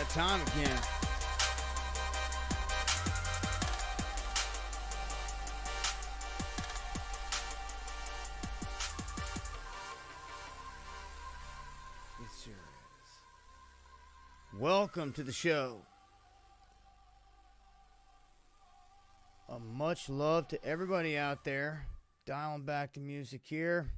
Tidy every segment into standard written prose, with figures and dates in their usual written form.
that time again. It sure is. Welcome to the show. Much love to everybody out there. Dialing back the music here.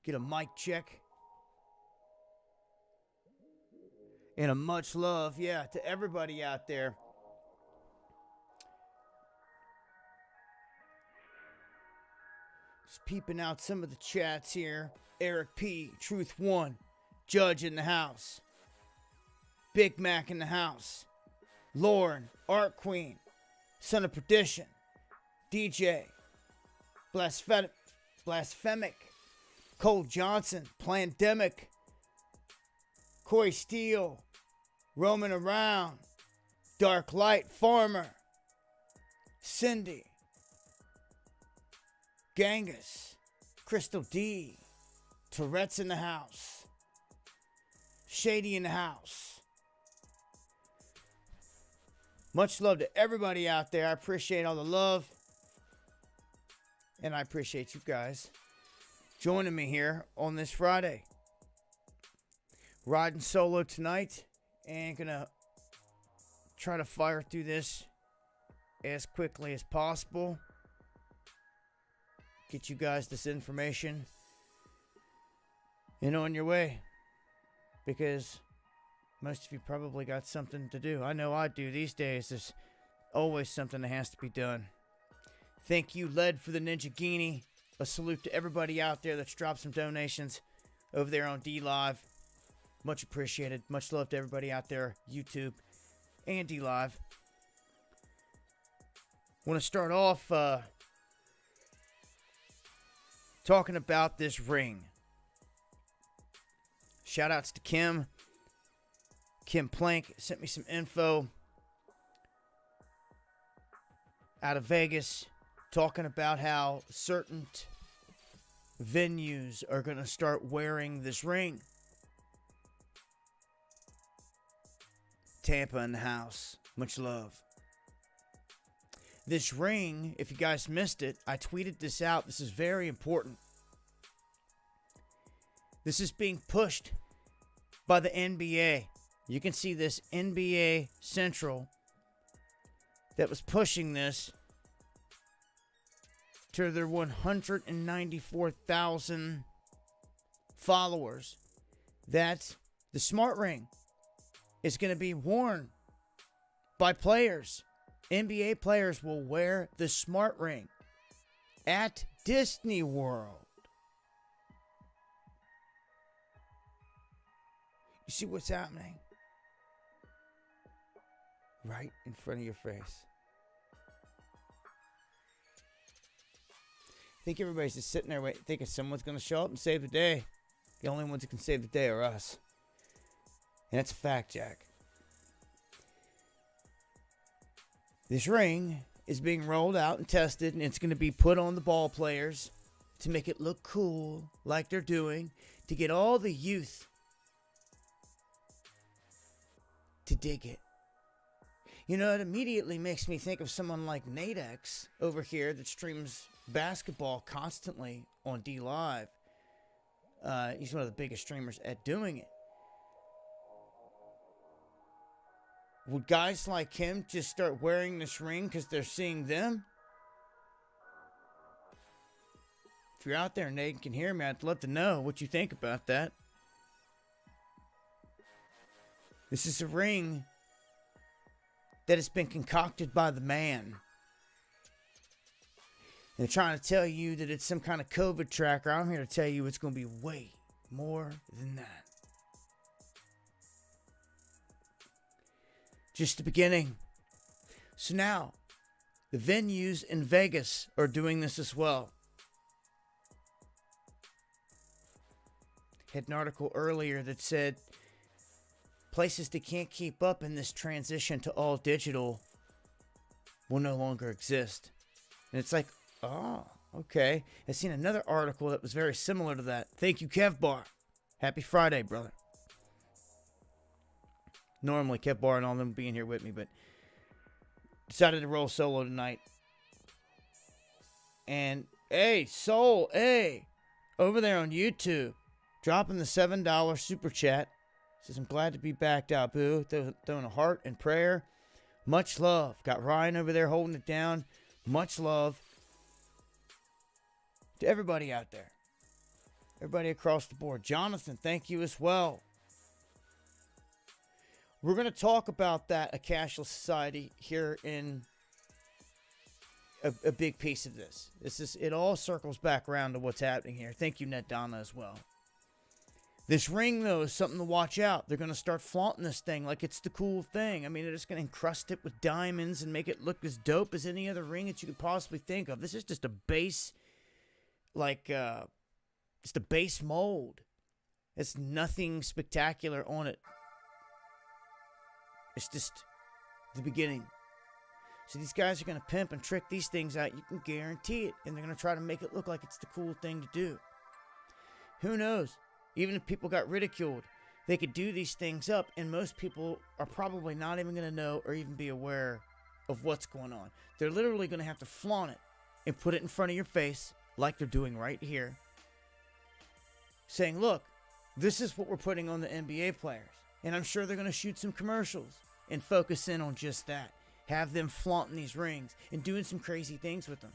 Get a mic check. And a much love, to everybody out there. Just peeping out some of the chats here. Eric P, Truth One, Judge in the house. Big Mac in the house. Lauren, Art Queen, Son of Perdition, DJ, Blasphemic, Cole Johnson, Plandemic, Corey Steele, Roaming Around, Dark Light Farmer, Cindy, Genghis, Crystal D, Tourette's in the house, Shady in the house. Much love to everybody out there. I appreciate all the love. And I appreciate you guys joining me here on this Friday. Riding solo tonight. And gonna try to fire through this as quickly as possible. Get you guys this information. And on your way. Because most of you probably got something to do. I know I do these days. There's always something that has to be done. Thank you, Led, for the Ninja Guinea. A salute to everybody out there that's dropped some donations over there on D Live. Much appreciated. Much love to everybody out there, YouTube and D Live. Want to start off talking about this ring. Shout outs to Kim. Kim Plank sent me some info out of Vegas talking about how certain venues are going to start wearing this ring. Tampa in the house. Much love. This ring, if you guys missed it, I tweeted this out. This is very important. This is being pushed by the NBA. You can see this NBA Central that was pushing this to their 194,000 followers. That the smart ring is going to be worn by players. NBA players will wear the smart ring at Disney World. You see what's happening? Right in front of your face. I think everybody's just sitting there thinking someone's going to show up and save the day. The only ones that can save the day are us. And that's a fact, Jack. This ring is being rolled out and tested, and it's going to be put on the ball players to make it look cool, like they're doing, to get all the youth to dig it. You know, it immediately makes me think of someone like Nadex over here that streams basketball constantly on D Live. He's one of the biggest streamers at doing it. Would guys like him just start wearing this ring because they're seeing them? If you're out there, Nate, and can hear me, I'd love to know what you think about that. This is a ring that has been concocted by the man. They're trying to tell you that it's some kind of COVID tracker. I'm here to tell you it's going to be way more than that. Just the beginning. So now, the venues in Vegas are doing this as well. Had an article earlier that said places that can't keep up in this transition to all digital will no longer exist. And it's like, oh, Okay. I seen another article that was very similar to that. Thank you, Kev Bar. Happy Friday, brother. Normally, Kev Bar and all them being here with me, but decided to roll solo tonight. And, hey, Soul, hey, over there on YouTube, dropping the $7 super chat. Says, I'm glad to be back, dahboo. Throwing a heart and prayer. Much love. Got Ryan over there holding it down. Much love to everybody out there. Everybody across the board. Jonathan, thank you as well. We're going to talk about that, a cashless society, here in a big piece of this. It all circles back around to what's happening here. Thank you, Net Donna, as well. This ring, though, is something to watch out. They're going to start flaunting this thing like it's the cool thing. I mean, they're just going to encrust it with diamonds and make it look as dope as any other ring that you could possibly think of. This is just a base, just a base mold. There's nothing spectacular on it. It's just the beginning. So these guys are going to pimp and trick these things out. You can guarantee it. And they're going to try to make it look like it's the cool thing to do. Who knows? Even if people got ridiculed, they could do these things up, and most people are probably not even going to know or even be aware of what's going on. They're literally going to have to flaunt it and put it in front of your face, like they're doing right here, saying, look, this is what we're putting on the NBA players. And I'm sure they're going to shoot some commercials and focus in on just that. Have them flaunting these rings and doing some crazy things with them.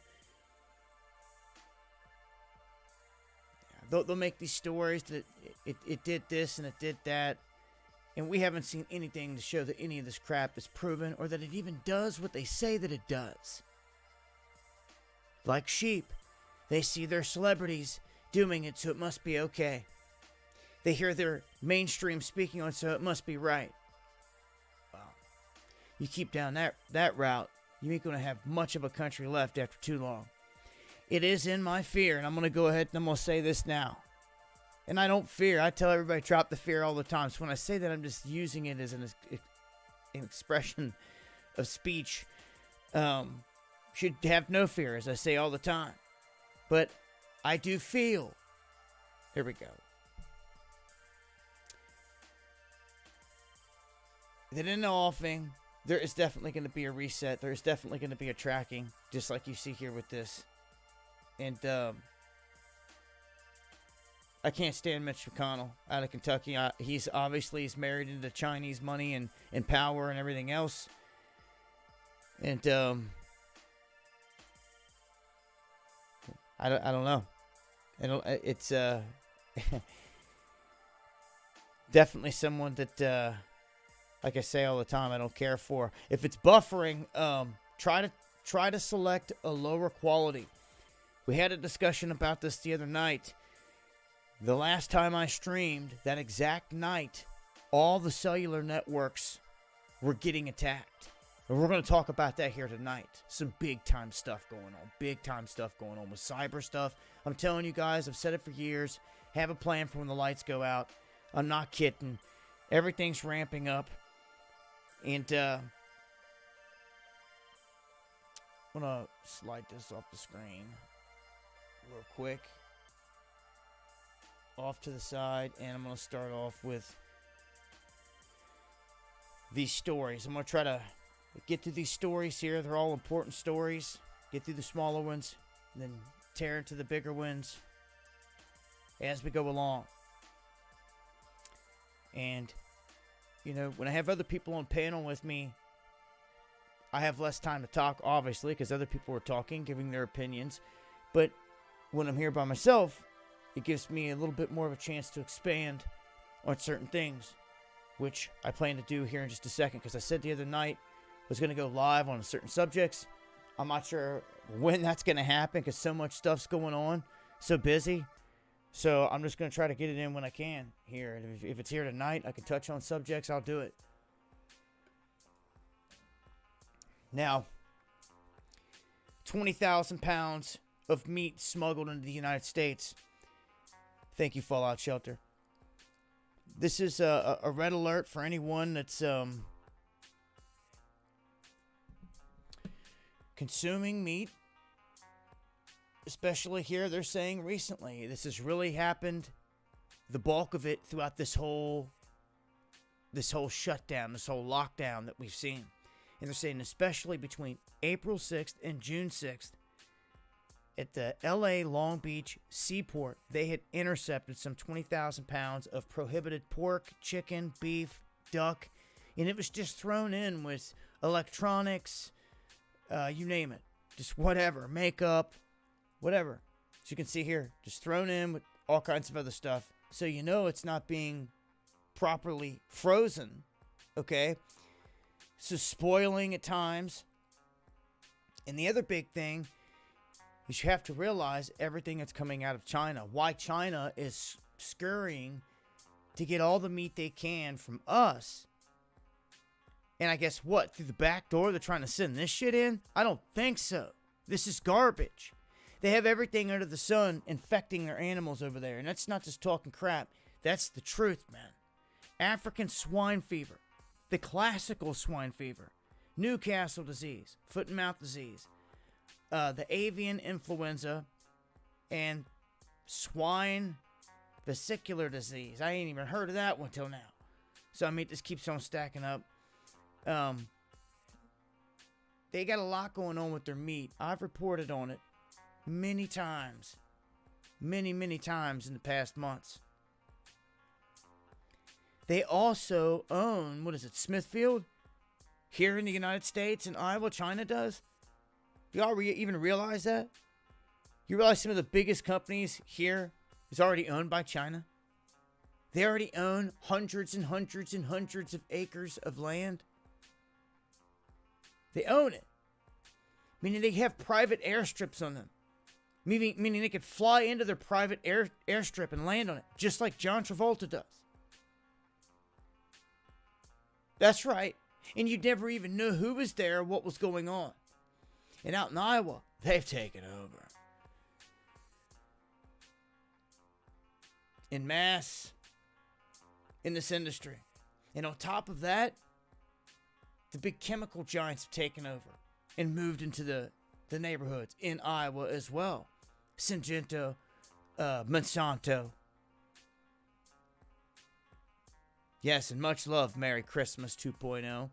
They'll make these stories that it did this and it did that. And we haven't seen anything to show that any of this crap is proven or that it even does what they say that it does. Like sheep, they see their celebrities doing it, so it must be okay. They hear their mainstream speaking on it, so it must be right. Well, you keep down that route, you ain't going to have much of a country left after too long. It is in my fear, and I'm going to go ahead and I'm going to say this now. And I don't fear. I tell everybody drop the fear all the time. So when I say that, I'm just using it as an expression of speech. Should have no fear, as I say all the time. But I do feel. Here we go. That in the offing, there is definitely going to be a reset. There is definitely going to be a tracking, just like you see here with this. And I can't stand Mitch McConnell out of Kentucky. He's married into Chinese money and power and everything else. And I don't know. It's definitely someone that, like I say all the time, I don't care for. If it's buffering, try to select a lower quality. We had a discussion about this the other night. The last time I streamed, that exact night, all the cellular networks were getting attacked. And we're going to talk about that here tonight. Some big-time stuff going on. Big-time stuff going on with cyber stuff. I'm telling you guys, I've said it for years. Have a plan for when the lights go out. I'm not kidding. Everything's ramping up. And I'm going to slide this off the screen real quick. Off to the side, and I'm going to start off with these stories. I'm going to try to get through these stories here. They're all important stories. Get through the smaller ones, and then tear into the bigger ones as we go along. And, you know, when I have other people on panel with me, I have less time to talk, obviously, because other people are talking, giving their opinions. But when I'm here by myself, it gives me a little bit more of a chance to expand on certain things, which I plan to do here in just a second, because I said the other night I was going to go live on certain subjects. I'm not sure when that's going to happen, because so much stuff's going on, so busy. So I'm just going to try to get it in when I can here. And if it's here tonight, I can touch on subjects, I'll do it. Now, 20,000 pounds of meat smuggled into the United States. Thank you, Fallout Shelter. This is a red alert for anyone that's consuming meat especially here, they're saying recently, this has really happened, the bulk of it throughout this whole shutdown, this whole lockdown that we've seen. And they're saying especially between April 6th and June 6th, at the LA Long Beach seaport, they had intercepted some 20,000 pounds of prohibited pork, chicken, beef, duck, and it was just thrown in with electronics, you name it, just whatever, makeup, whatever. So you can see here, just thrown in with all kinds of other stuff. So you know it's not being properly frozen, okay? So spoiling at times. And the other big thing is you have to realize everything that's coming out of China. Why China is scurrying to get all the meat they can from us. And I guess what? Through the back door they're trying to send this shit in? I don't think so. This is garbage. They have everything under the sun infecting their animals over there. And that's not just talking crap. That's the truth, man. African swine fever. The classical swine fever. Newcastle disease. Foot and mouth disease. The avian influenza. And swine vesicular disease. I ain't even heard of that one till now. So, I mean, this keeps on stacking up. They got a lot going on with their meat. I've reported on it many times. Many times in the past months. They also own, what is it, Smithfield? Here in the United States, in Iowa, China does? Y'all even realize that? You realize some of the biggest companies here is already owned by China? They already own hundreds and hundreds and hundreds of acres of land. They own it. Meaning they have private airstrips on them. Meaning they could fly into their private airstrip and land on it. Just like John Travolta does. That's right. And you'd never even know who was there or what was going on. And out in Iowa, they've taken over. En masse. In this industry. And on top of that, the big chemical giants have taken over. And moved into the neighborhoods in Iowa as well. Syngenta, Monsanto. Yes, and much love, Merry Christmas 2.0.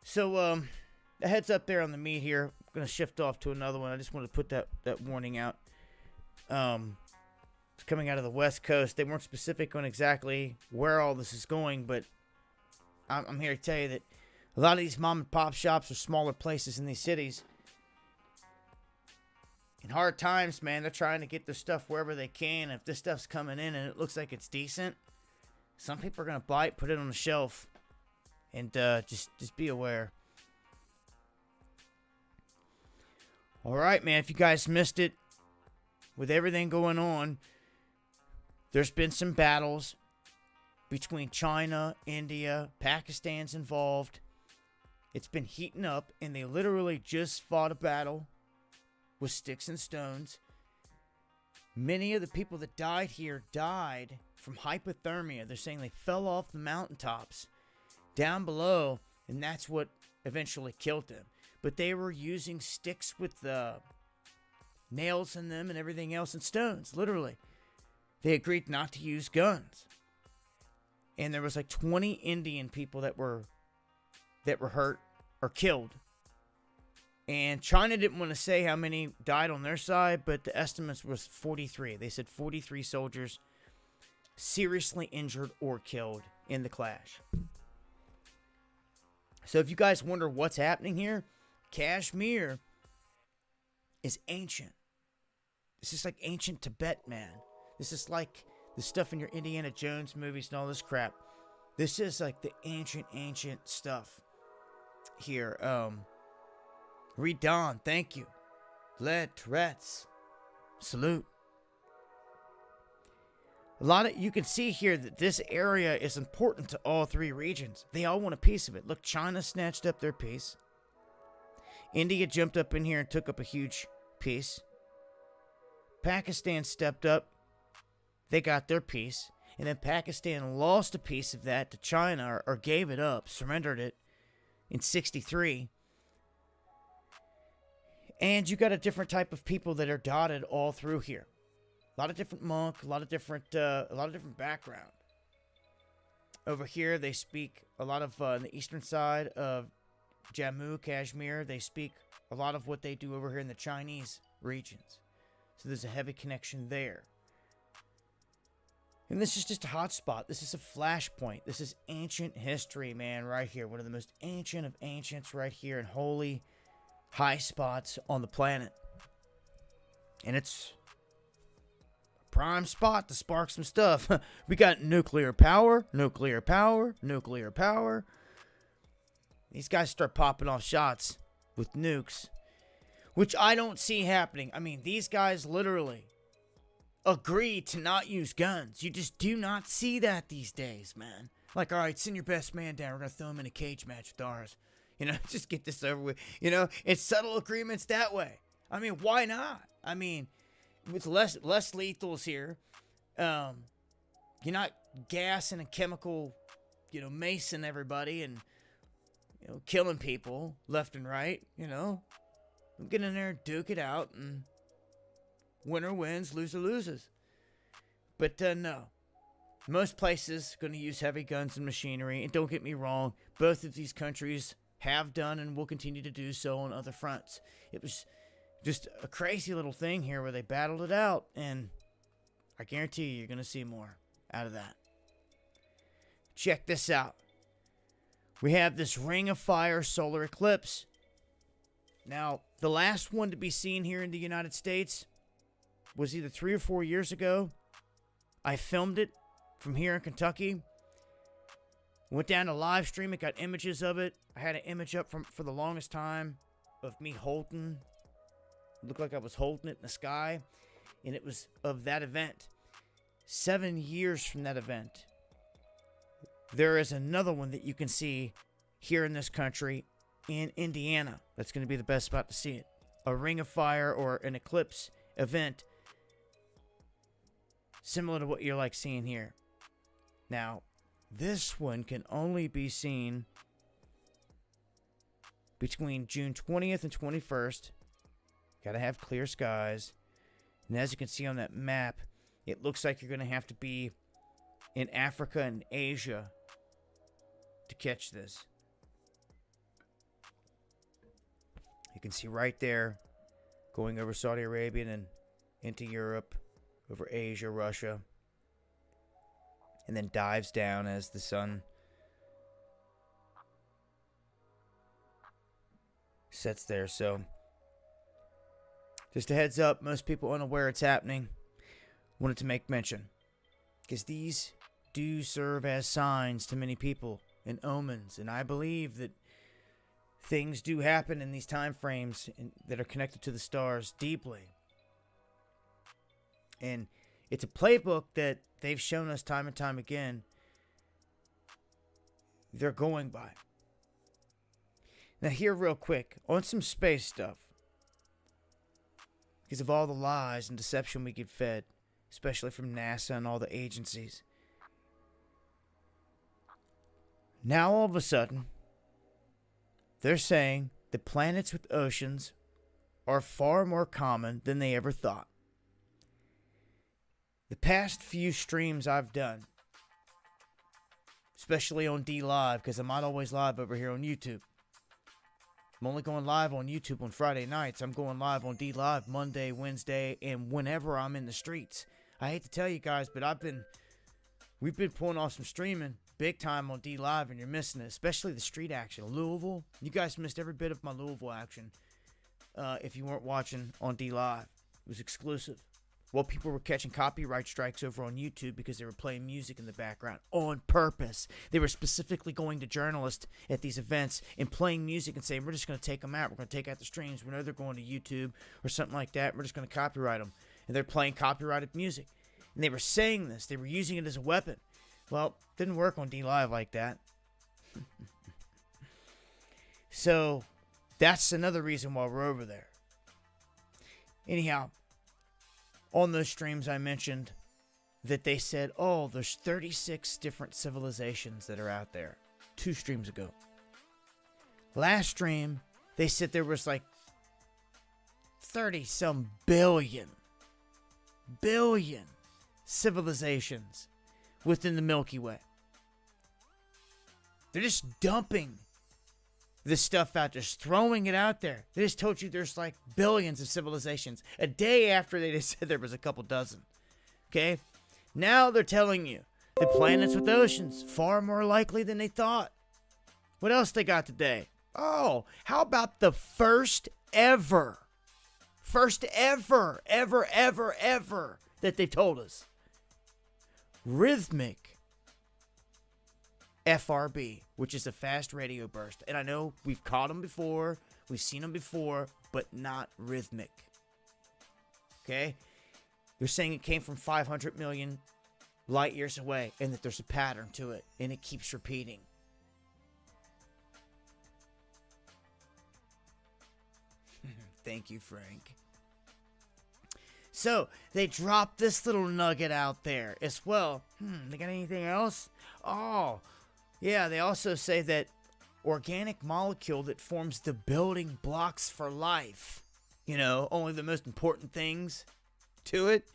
So, a heads up there on the meat here. I'm going to shift off to another one. I just wanted to put that warning out. It's coming out of the West Coast. They weren't specific on exactly where all this is going, but I'm here to tell you that a lot of these mom and pop shops or smaller places in these cities, in hard times, man, they're trying to get their stuff wherever they can. If this stuff's coming in and it looks like it's decent, some people are going to buy it, put it on the shelf, and just be aware. All right, man, if you guys missed it, with everything going on, there's been some battles between China, India, Pakistan's involved. It's been heating up, and they literally just fought a battle with sticks and stones. Many of the people that died here died from hypothermia. They're saying they fell off the mountaintops down below, and that's what eventually killed them. But they were using sticks with nails in them and everything else, and stones, literally. They agreed not to use guns. And there was like 20 Indian people that were hurt or killed. And China didn't want to say how many died on their side, but the estimates was 43. They said 43 soldiers seriously injured or killed in the clash. So if you guys wonder what's happening here, Kashmir is ancient. This is like ancient Tibet, man. This is like the stuff in your Indiana Jones movies and all this crap. This is like the ancient stuff here. Reed Don, thank you. Led Tourette's, salute. You can see here that this area is important to all three regions. They all want a piece of it. Look, China snatched up their piece. India jumped up in here and took up a huge piece. Pakistan stepped up. They got their piece. And then Pakistan lost a piece of that to China, or gave it up, surrendered it in 1963. And you got a different type of people that are dotted all through here. A lot of different monk, a lot of different background. Over here, they speak a lot of on the eastern side of Jammu, Kashmir. They speak a lot of what they do over here in the Chinese regions. So there's a heavy connection there. And this is just a hot spot. This is a flashpoint. This is ancient history, man, right here. One of the most ancient of ancients right here, and holy high spots on the planet. And it's a prime spot to spark some stuff. We got nuclear power, nuclear power, nuclear power. These guys start popping off shots with nukes, which I don't see happening. I mean, these guys literally agree to not use guns. You just do not see that these days, man. Like, all right, send your best man down. We're going to throw him in a cage match with ours. You know, just get this over with. You know, it's subtle agreements that way. I mean, why not? I mean, with less lethals here, you're not gassing and chemical, macing everybody and, killing people left and right, Get in there and duke it out, and winner wins, loser loses. But no. Most places going to use heavy guns and machinery. And don't get me wrong, both of these countries have done and will continue to do so on other fronts. It was just a crazy little thing here where they battled it out, and I guarantee you're going to see more out of that. Check this out. We have this Ring of Fire solar eclipse. Now, the last one to be seen here in the United States was either 3 or 4 years ago. I filmed it from here in Kentucky. Went down to live stream it, got images of it. I had an image up for the longest time of me holding. It looked like I was holding it in the sky. And it was of that event. 7 years from that event, there is another one that you can see here in this country in Indiana. That's going to be the best spot to see it. A Ring of Fire or an eclipse event similar to what you're like seeing here. Now, this one can only be seen between June 20th and 21st. Gotta have clear skies. And as you can see on that map, it looks like you're going to have to be in Africa and Asia to catch this. You can see right there, going over Saudi Arabia and into Europe, over Asia, Russia, and then dives down as the sun sets there. So, just a heads up, most people unaware it's happening. Wanted to make mention, because these do serve as signs to many people and omens, and I believe that things do happen in these time frames that are connected to the stars deeply. And it's a playbook that they've shown us time and time again they're going by. Now here real quick, on some space stuff, because of all the lies and deception we get fed, especially from NASA and all the agencies. Now all of a sudden, they're saying that planets with oceans are far more common than they ever thought. The past few streams I've done, especially on D Live, because I'm not always live over here on YouTube. I'm only going live on YouTube on Friday nights. I'm going live on D Live Monday, Wednesday, and whenever I'm in the streets. I hate to tell you guys, but we've been pulling off some streaming big time on D Live, and you're missing it, especially the street action. Louisville, you guys missed every bit of my Louisville action if you weren't watching on D Live. It was exclusive. Well, people were catching copyright strikes over on YouTube because they were playing music in the background on purpose. They were specifically going to journalists at these events and playing music and saying, we're just going to take them out. We're going to take out the streams. We know they're going to YouTube or something like that. We're just going to copyright them. And they're playing copyrighted music. And they were saying this. They were using it as a weapon. Well, it didn't work on D Live like that. So, that's another reason why we're over there. Anyhow, on those streams I mentioned that they said, oh, there's 36 different civilizations that are out there. 2 streams ago. Last stream, they said there was like 30 some billion civilizations within the Milky Way. They're just dumping this stuff out, just throwing it out there. They just told you there's like billions of civilizations a day after they just said there was a couple dozen. Okay? Now they're telling you the planets with oceans, far more likely than they thought. What else they got today? Oh, how about the first ever that they told us? Rhythmic FRB, which is a fast radio burst. And I know we've caught them before, we've seen them before, but not rhythmic. Okay? They're saying it came from 500 million light years away, and that there's a pattern to it, and it keeps repeating. Thank you, Frank. So, they dropped this little nugget out there as well. They got anything else? Oh, yeah, they also say that organic molecule that forms the building blocks for life, only the most important things to it,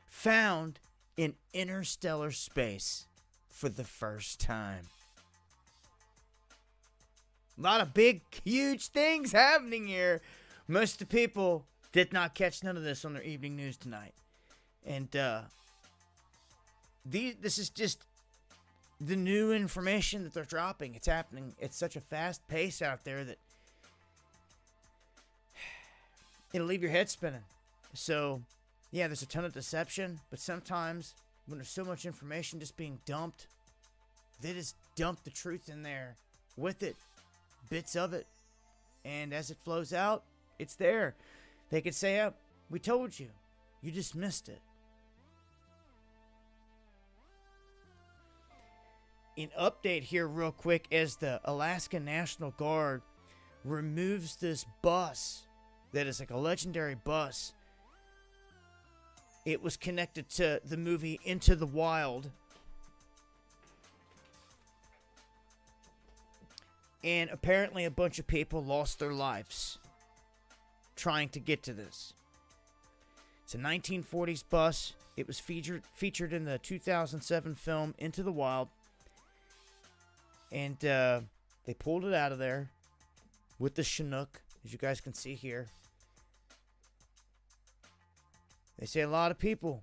found in interstellar space for the first time. A lot of big, huge things happening here. Most of the people did not catch none of this on their evening news tonight. And this is just the new information that they're dropping. It's happening at such a fast pace out there that it'll leave your head spinning. So, yeah, there's a ton of deception, but sometimes when there's so much information just being dumped, they just dump the truth in there with it, bits of it. And as it flows out, it's there. They could say, oh, we told you. You just missed it. An update here real quick as the Alaska National Guard removes this bus that is like a legendary bus. It was connected to the movie Into the Wild. And apparently a bunch of people lost their lives trying to get to this. It's a 1940s bus. It was featured in the 2007 film Into the Wild. And they pulled it out of there with the Chinook, as you guys can see here. They say a lot of people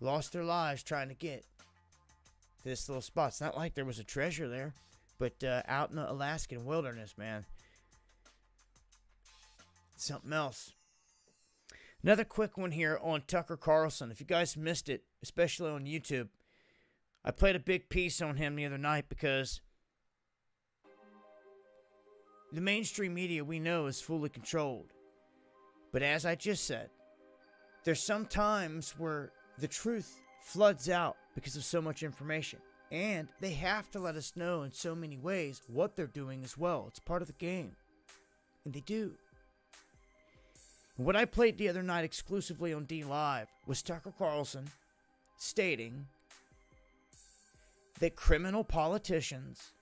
lost their lives trying to get to this little spot. It's not like there was a treasure there, but out in the Alaskan wilderness, man. Something else. Another quick one here on Tucker Carlson. If you guys missed it, especially on YouTube, I played a big piece on him the other night because the mainstream media we know is fully controlled. But as I just said, there's some times where the truth floods out because of so much information. And they have to let us know in so many ways what they're doing as well. It's part of the game. And they do. And what I played the other night exclusively on D Live was Tucker Carlson stating that criminal politicians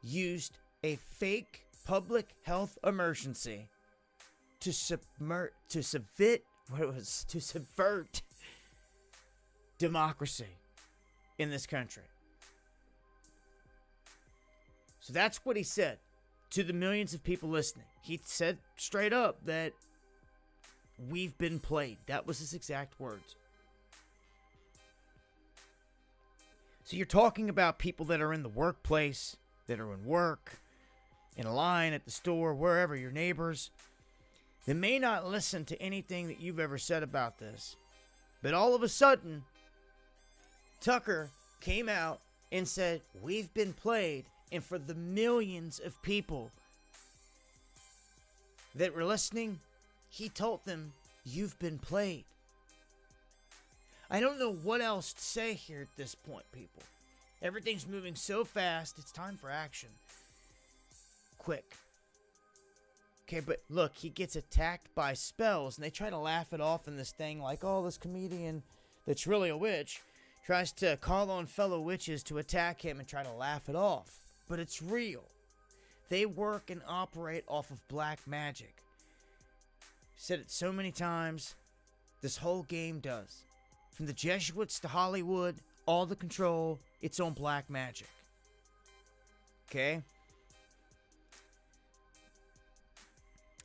used a fake public health emergency to subvert democracy in this country. So that's what he said to the millions of people listening. He said straight up that we've been played. That was his exact words. So you're talking about people that are in the workplace, that are in work, in a line at the store, wherever, your neighbors. They may not listen to anything that you've ever said about this. But all of a sudden, Tucker came out and said, we've been played. And for the millions of people that were listening, he told them, you've been played. I don't know what else to say here at this point, people. Everything's moving so fast, it's time for action. Quick. Okay, but look, he gets attacked by spells, and they try to laugh it off in this thing like, oh, this comedian that's really a witch tries to call on fellow witches to attack him and try to laugh it off. But it's real. They work and operate off of black magic. Said it so many times. This whole game does. From the Jesuits to Hollywood, all the control, it's on black magic. Okay?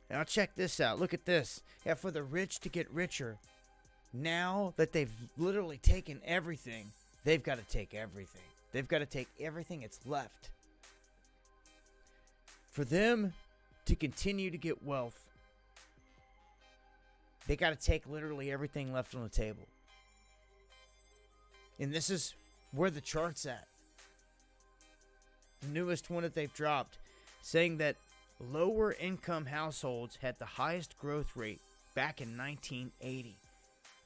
Now check this out. Look at this. Yeah, for the rich to get richer, now that they've literally taken everything, they've got to take everything. They've got to take everything that's left. For them to continue to get wealth, they got to take literally everything left on the table. And this is where the chart's at. The newest one that they've dropped, saying that lower income households had the highest growth rate back in 1980.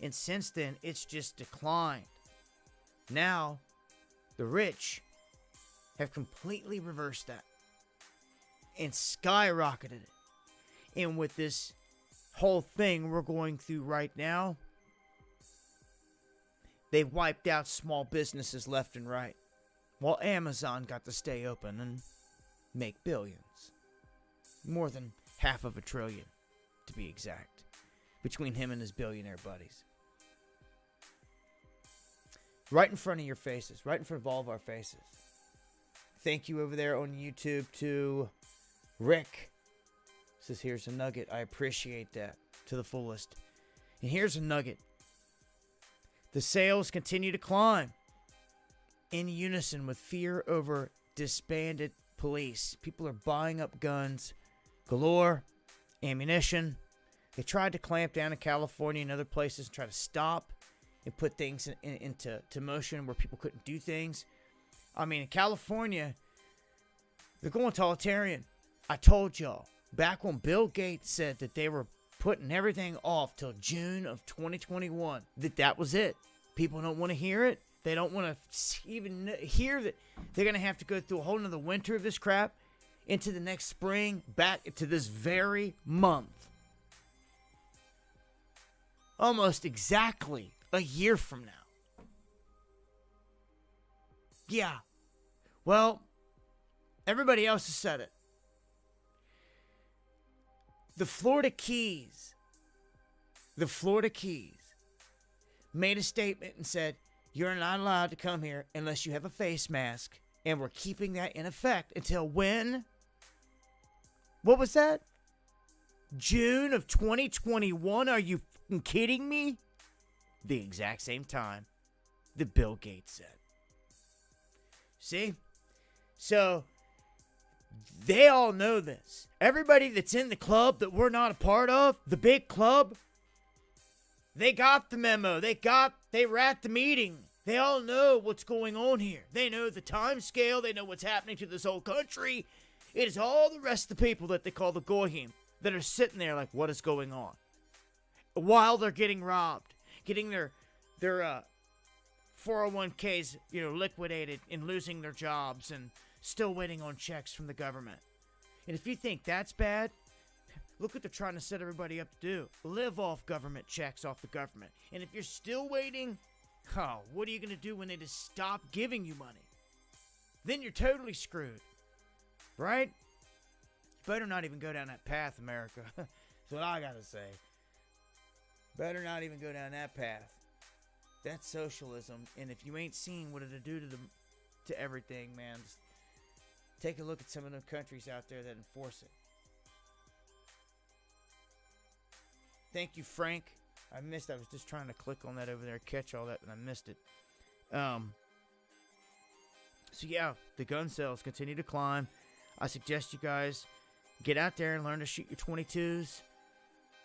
And since then, it's just declined. Now, the rich have completely reversed that and skyrocketed it. And with this whole thing we're going through right now, they've wiped out small businesses left and right, while Amazon got to stay open and make billions. More than $500 billion, to be exact, between him and his billionaire buddies. Right in front of your faces, right in front of all of our faces. Thank you over there on YouTube to Rick. Says, here's a nugget. I appreciate that to the fullest. And here's a nugget. The sales continue to climb in unison with fear over disbanded police. People are buying up guns galore, ammunition. They tried to clamp down in California and other places and try to stop and put things into motion where people couldn't do things. I mean, in California, they're going totalitarian. I told y'all, back when Bill Gates said that they were putting everything off till June of 2021, that was it. People don't want to hear it. They don't want to even hear that they're going to have to go through a whole nother winter of this crap into the next spring, back to this very month. Almost exactly a year from now. Yeah. Well, everybody else has said it. The Florida Keys made a statement and said, you're not allowed to come here unless you have a face mask. And we're keeping that in effect until when? What was that? June of 2021? Are you kidding me? The exact same time that Bill Gates said. See? So, they all know this. Everybody that's in the club that we're not a part of, the big club, they got the memo. They were at the meeting. They all know what's going on here. They know the time scale. They know what's happening to this whole country. It is all the rest of the people that they call the Goyim that are sitting there like, what is going on? While they're getting robbed, getting their 401ks, liquidated and losing their jobs and still waiting on checks from the government. And if you think that's bad, look what they're trying to set everybody up to do. Live off government checks off the government. And if you're still waiting, what are you going to do when they just stop giving you money? Then you're totally screwed. Right? You better not even go down that path, America. That's what I got to say. Better not even go down that path. That's socialism. And if you ain't seen what it'll do to everything, man, just take a look at some of them countries out there that enforce it. Thank you, Frank. I was just trying to click on that over there, catch all that, and I missed it. So yeah, the gun sales continue to climb. I suggest you guys get out there and learn to shoot your 22s.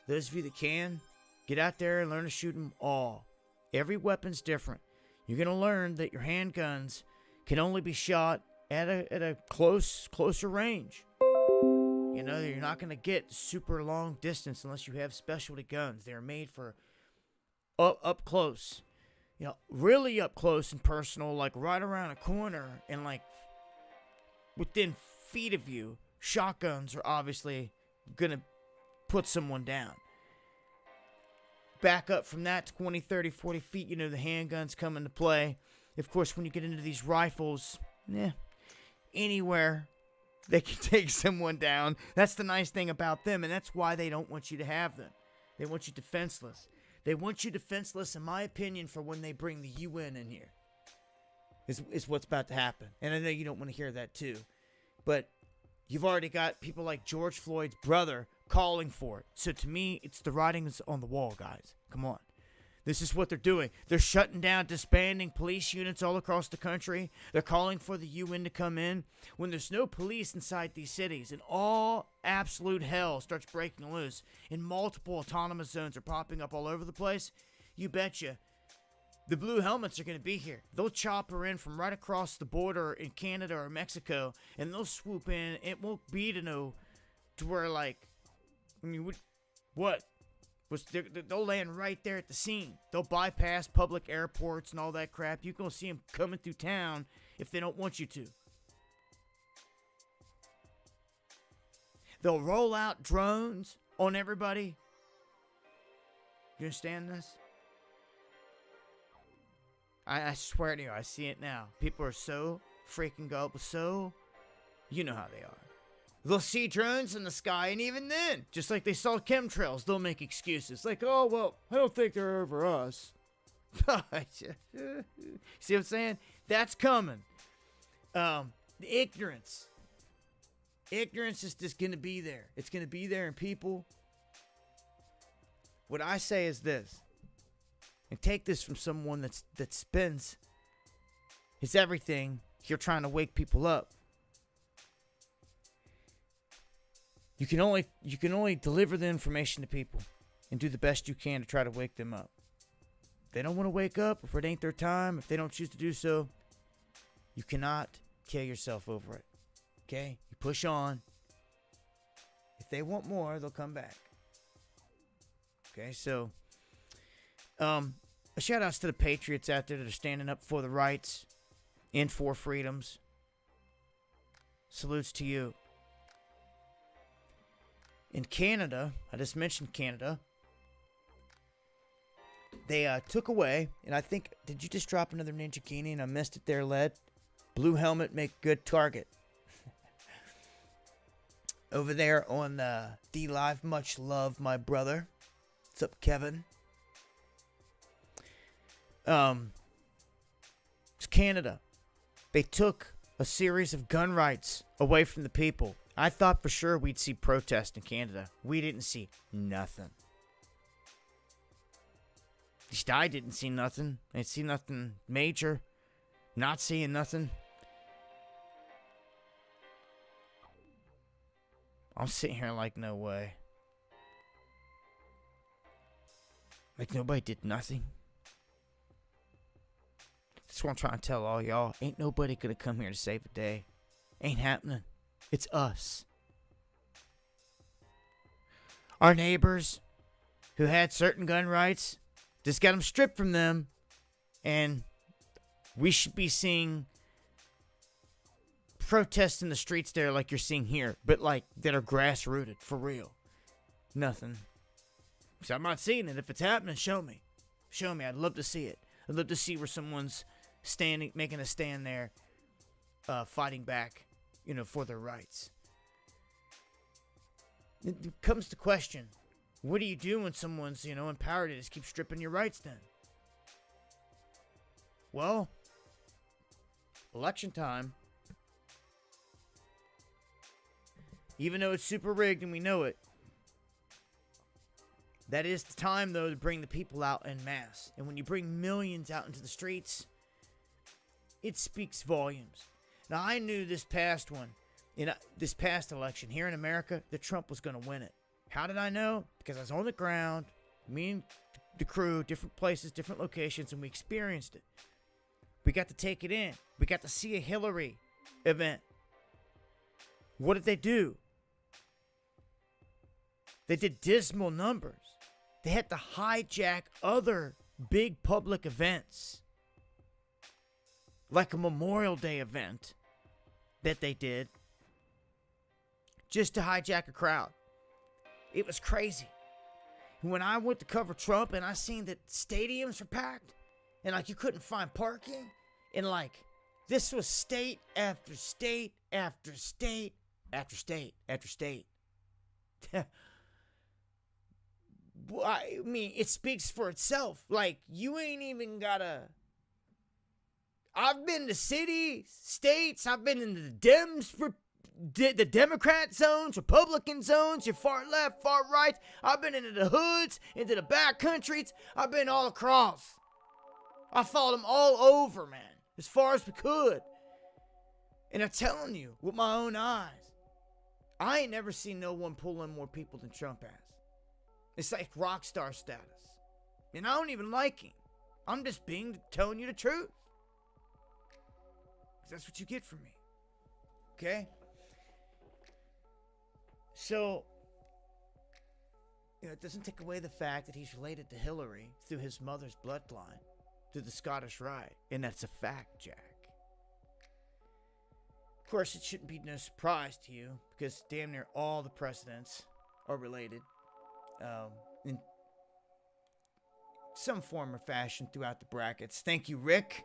Those of you that can, get out there and learn to shoot them all. Every weapon's different. You're going to learn that your handguns can only be shot at a closer range. You're not going to get super long distance unless you have specialty guns. They're made for up close. Really up close and personal, like right around a corner and like within feet of you. Shotguns are obviously going to put someone down. Back up from that 20, 30, 40 feet, the handguns come into play. Of course, when you get into these rifles, anywhere They can take someone down. That's the nice thing about them, and that's why they don't want you to have them. They want you defenseless. They want you defenseless, in my opinion, for when they bring the UN in here. Is what's about to happen. And I know you don't want to hear that too. But you've already got people like George Floyd's brother calling for it. So to me, it's the writings on the wall, guys. Come on. This is what they're doing. They're shutting down, disbanding police units all across the country. They're calling for the UN to come in. When there's no police inside these cities and all absolute hell starts breaking loose and multiple autonomous zones are popping up all over the place, you betcha the blue helmets are going to be here. They'll chopper in from right across the border in Canada or Mexico, and they'll swoop in. It won't be to where, like, I mean, what? They'll land right there at the scene. They'll bypass public airports and all that crap. You can see them coming through town if they don't want you to. They'll roll out drones on everybody. You understand this? I swear to you, I see it now. People are so freaking gullible. So, you know how they are. They'll see drones in the sky, and even then, just like they saw chemtrails, they'll make excuses. Like, oh, well, I don't think they're over us. See what I'm saying? That's coming. The ignorance. Ignorance is just going to be there. It's going to be there in people. What I say is this. And take this from someone that spends his everything here trying to wake people up. You can only deliver the information to people and do the best you can to try to wake them up. If they don't want to wake up, if it ain't their time, if they don't choose to do so, you cannot kill yourself over it. Okay? You push on. If they want more, they'll come back. Okay, so a shout outs to the patriots out there that are standing up for the rights and for freedoms. Salutes to you. In Canada, I just mentioned Canada, they took away, and I think, did you just drop another Ninja Kini and I missed it there, Led? Blue helmet, make good target. Over there on D-Live, much love, my brother. What's up, Kevin? It's Canada. They took a series of gun rights away from the people. I thought for sure we'd see protest in Canada. We didn't see nothing. At least I didn't see nothing. I didn't see nothing major. Not seeing nothing. I'm sitting here like, no way. Like nobody did nothing. That's what I'm trying to tell all y'all. Ain't nobody gonna come here to save the day. Ain't happening. It's us. Our neighbors who had certain gun rights just got them stripped from them. And we should be seeing protests in the streets there like you're seeing here. But like that are grassrooted. For real. Nothing. So I'm not seeing it. If it's happening, show me. Show me. I'd love to see it. I'd love to see where someone's standing, making a stand there, fighting back, for their rights. It comes to question, what do you do when someone's, in power to just keep stripping your rights then? Well, election time, even though it's super rigged and we know it, that is the time, though, to bring the people out en masse. And when you bring millions out into the streets, it speaks volumes. Now, I knew this past election here in America, that Trump was going to win it. How did I know? Because I was on the ground, me and the crew, different places, different locations, and we experienced it. We got to take it in. We got to see a Hillary event. What did they do? They did dismal numbers. They had to hijack other big public events, like a Memorial Day event that they did, just to hijack a crowd. It was crazy. When I went to cover Trump and I seen that stadiums were packed and like you couldn't find parking, and like this was state after state after state after state after state. I mean, it speaks for itself. Like, you ain't even gotta. I've been to cities, states. I've been into the Democrat zones, Republican zones, your far left, far right. I've been into the hoods, into the back countries. I've been all across. I followed them all over, man, as far as we could. And I'm telling you, with my own eyes, I ain't never seen no one pull in more people than Trump has. It's like rock star status. And I don't even like him. I'm just telling you the truth. Because that's what you get from me. Okay? So, it doesn't take away the fact that he's related to Hillary through his mother's bloodline, through the Scottish Rite. And that's a fact, Jack. Of course, it shouldn't be no surprise to you, because damn near all the presidents are related in some form or fashion throughout the brackets. Thank you, Rick.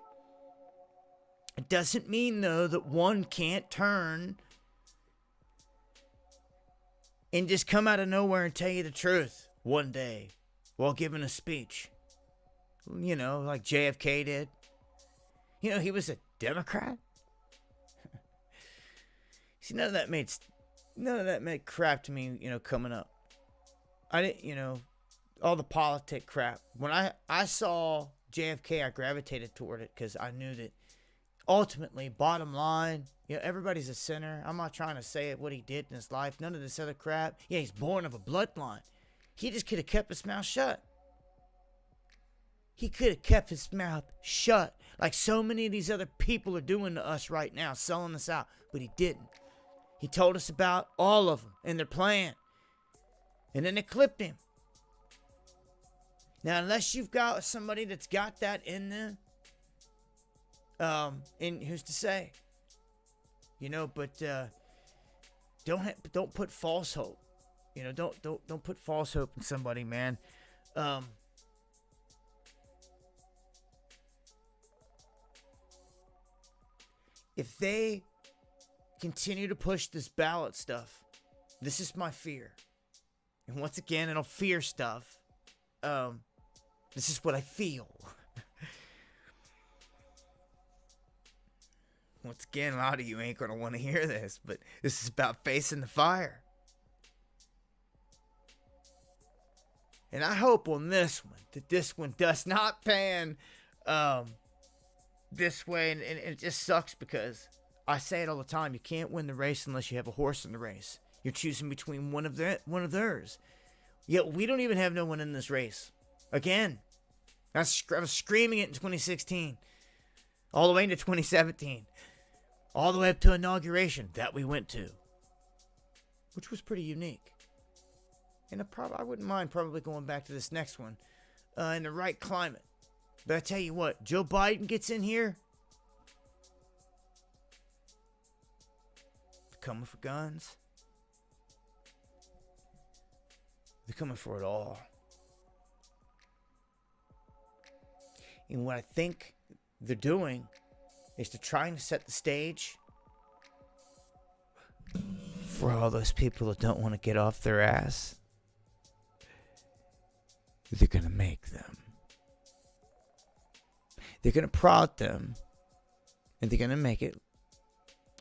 It doesn't mean, though, that one can't turn and just come out of nowhere and tell you the truth one day while giving a speech. Like JFK did. He was a Democrat. See, none of that made crap to me, coming up. I didn't, all the politic crap. When I saw JFK, I gravitated toward it because I knew that ultimately, bottom line, everybody's a sinner. I'm not trying to say what he did in his life. None of this other crap. Yeah, he's born of a bloodline. He just could have kept his mouth shut. He could have kept his mouth shut like so many of these other people are doing to us right now, selling us out. But he didn't. He told us about all of them and their plan. And then they clipped him. Now, unless you've got somebody that's got that in them, and who's to say? But don't put false hope. Don't put false hope in somebody, man. If they continue to push this ballot stuff, this is my fear. And once again, it'll fear stuff. This is what I feel. Once again, a lot of you ain't going to want to hear this, but this is about facing the fire. And I hope on this one, that this one does not pan this way. And it just sucks because I say it all the time. You can't win the race unless you have a horse in the race. You're choosing between one of theirs. Yet we don't even have no one in this race. Again, I was screaming it in 2016. All the way into 2017. All the way up to inauguration that we went to. Which was pretty unique. And I wouldn't mind probably going back to this next one. In the right climate. But I tell you what, Joe Biden gets in here. They're coming for guns. They're coming for it all. And what I think they're doing is they're trying to set the stage for all those people that don't want to get off their ass. They're going to make them. They're going to prod them. And they're going to make it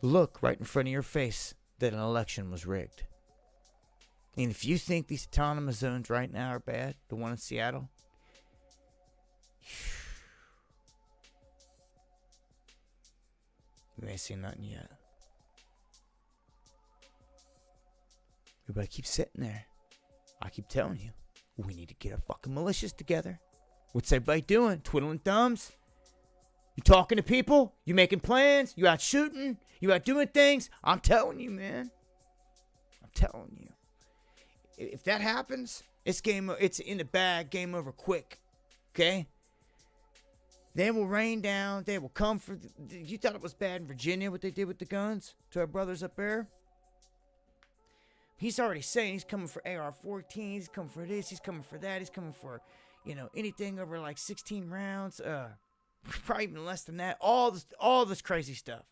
look right in front of your face that an election was rigged. And if you think these autonomous zones right now are bad, the one in Seattle, you ain't seen nothing yet. Everybody keep sitting there. I keep telling you, we need to get our fucking militias together. What's everybody doing? Twiddling thumbs? You talking to people? You making plans? You out shooting? You out doing things? I'm telling you, man. I'm telling you. If that happens, it's in the bag, game over quick. Okay? They will rain down. They will come for... You thought it was bad in Virginia, what they did with the guns to our brothers up there? He's already saying he's coming for AR-14s. He's coming for this. He's coming for that. He's coming for, anything over like 16 rounds. Probably even less than that. All this crazy stuff.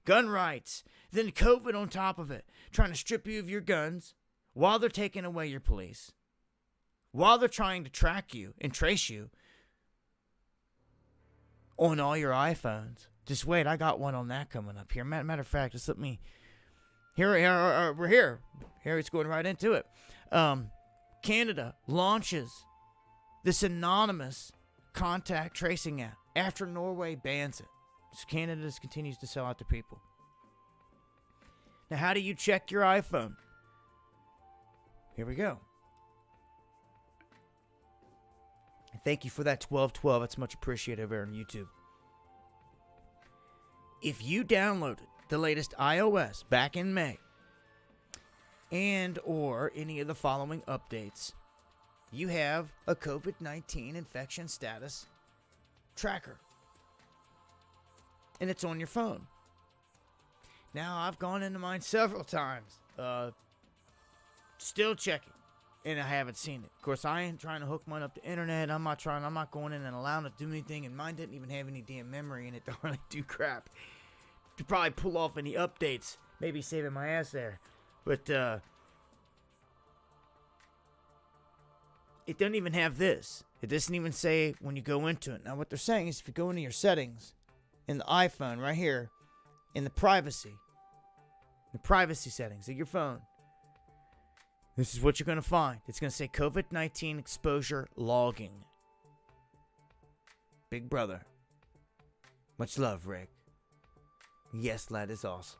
gun rights, then COVID on top of it, trying to strip you of your guns while they're taking away your police, while they're trying to track you and trace you on all your iPhones. Just wait, I got one on that coming up here. Matter of fact, just let me... We're here. Here it's going right into it. Canada launches this anonymous contact tracing app after Norway bans it. So Canada just continues to sell out to people. Now, how do you check your iPhone? Here we go. Thank you for that 1212. That's much appreciated over on YouTube. If you downloaded the latest iOS back in May and or any of the following updates, you have a COVID-19 infection status tracker. And it's on your phone. Now, I've gone into mine several times. Still checking. And I haven't seen it. Of course, I ain't trying to hook mine up to internet. I'm not going in and allowing it to do anything. And mine didn't even have any damn memory in it to really do crap. To probably pull off any updates. Maybe saving my ass there. But, it doesn't even have this. It doesn't even say when you go into it. Now, what they're saying is if you go into your settings in the iPhone right here, in the privacy settings of your phone, this is what you're going to find. It's going to say COVID-19 exposure logging. Big brother. Much love, Rick. Yes, that is awesome.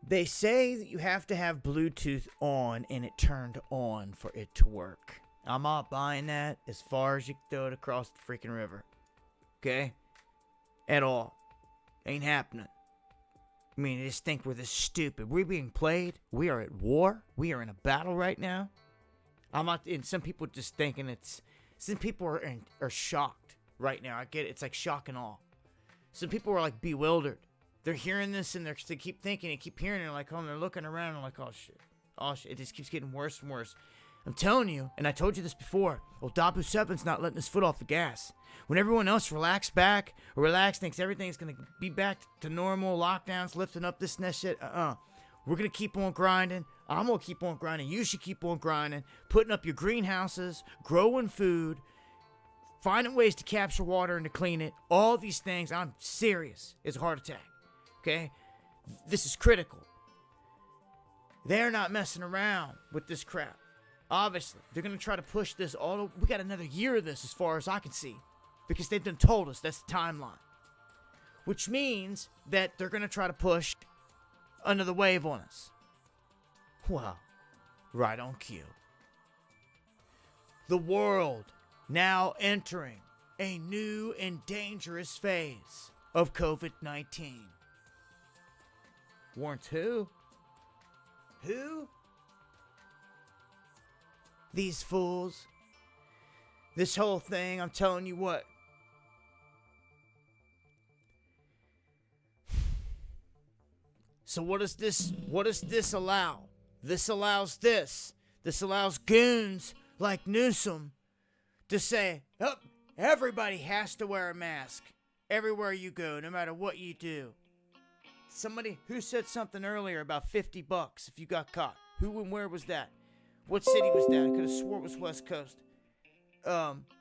They say that you have to have Bluetooth on and it turned on for it to work. I'm not buying that as far as you can throw it across the freaking river. Okay? At all. Ain't happening. I mean, I just think we're this stupid. We're being played. We are at war. We are in a battle right now. I'm not, and some people just thinking it's, some people are shocked right now. I get it. It's like shock and awe. Some people are like bewildered. They're hearing this and they keep thinking and keep hearing it. Like, oh, and they're looking around and like, oh shit. Oh shit. It just keeps getting worse and worse. I'm telling you, and I told you this before, well, dahboo7's not letting his foot off the gas. When everyone else thinks everything's going to be back to normal, lockdowns, lifting up this and that shit, we're going to keep on grinding. I'm going to keep on grinding. You should keep on grinding, putting up your greenhouses, growing food, finding ways to capture water and to clean it. All these things, I'm serious. It's a heart attack. Okay? This is critical. They're not messing around with this crap. Obviously, they're going to try to push this all. We got another year of this as far as I can see. Because they've done told us that's the timeline. Which means that they're going to try to push another wave on us. Wow. Right on cue. The world now entering a new and dangerous phase of COVID-19. Warrants who? Who? These fools. This whole thing, I'm telling you what. So what does this allow? This allows this. This allows goons like Newsom to say, oh, everybody has to wear a mask everywhere you go, no matter what you do. Somebody who said something earlier about $50 if you got caught. Who and where was that? What city was that? I could have swore it was West Coast.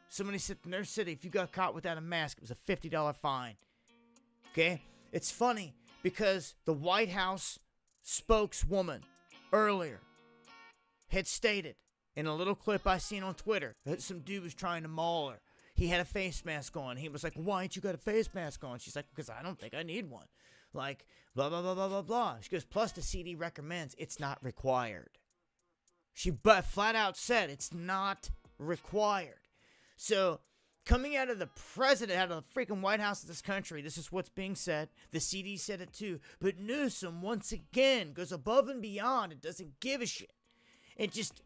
Somebody said in their city, if you got caught without a mask, it was a $50 fine. Okay? It's funny because the White House spokeswoman earlier had stated in a little clip I seen on Twitter that some dude was trying to maul her. He had a face mask on. He was like, why ain't you got a face mask on? She's like, because I don't think I need one. Like, blah, blah, blah, blah, blah, blah. She goes, plus the CD recommends it's not required. She flat out said it's not required. So, coming out of the president, out of the freaking White House of this country, this is what's being said. The CD said it too. But Newsom, once again, goes above and beyond and doesn't give a shit. It just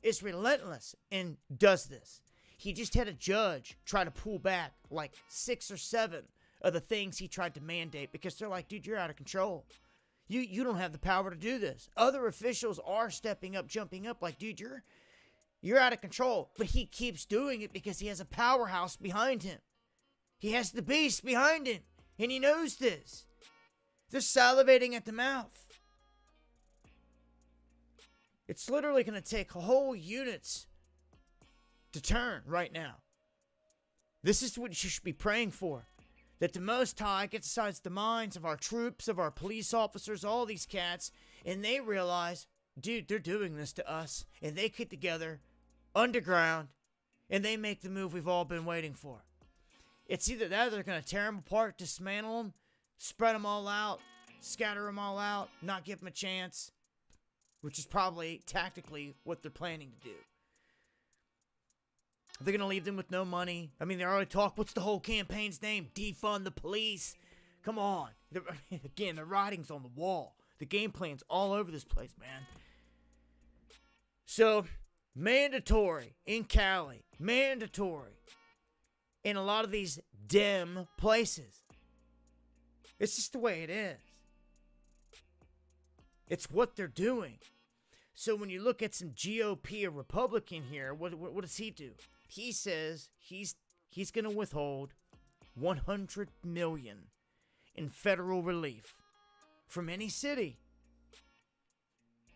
is relentless and does this. He just had a judge try to pull back like 6 or 7 of the things he tried to mandate because they're like, dude, you're out of control. You don't have the power to do this. Other officials are stepping up, jumping up like, dude, you're out of control. But he keeps doing it because he has a powerhouse behind him. He has the beast behind him, and he knows this. They're salivating at the mouth. It's literally going to take whole units to turn right now. This is what you should be praying for. That the Most High gets inside the minds of our troops, of our police officers, all these cats, and they realize, dude, they're doing this to us. And they get together, underground, and they make the move we've all been waiting for. It's either that or they're going to tear them apart, dismantle them, spread them all out, scatter them all out, not give them a chance, which is probably tactically what they're planning to do. They're going to leave them with no money. I mean, they already talk. What's the whole campaign's name? Defund the police. Come on. Again, the writing's on the wall. The game plan's all over this place, man. So, mandatory in Cali. Mandatory in a lot of these dim places. It's just the way it is. It's what they're doing. So when you look at some GOP or Republican here, what does he do? He says he's going to withhold $100 million in federal relief from any city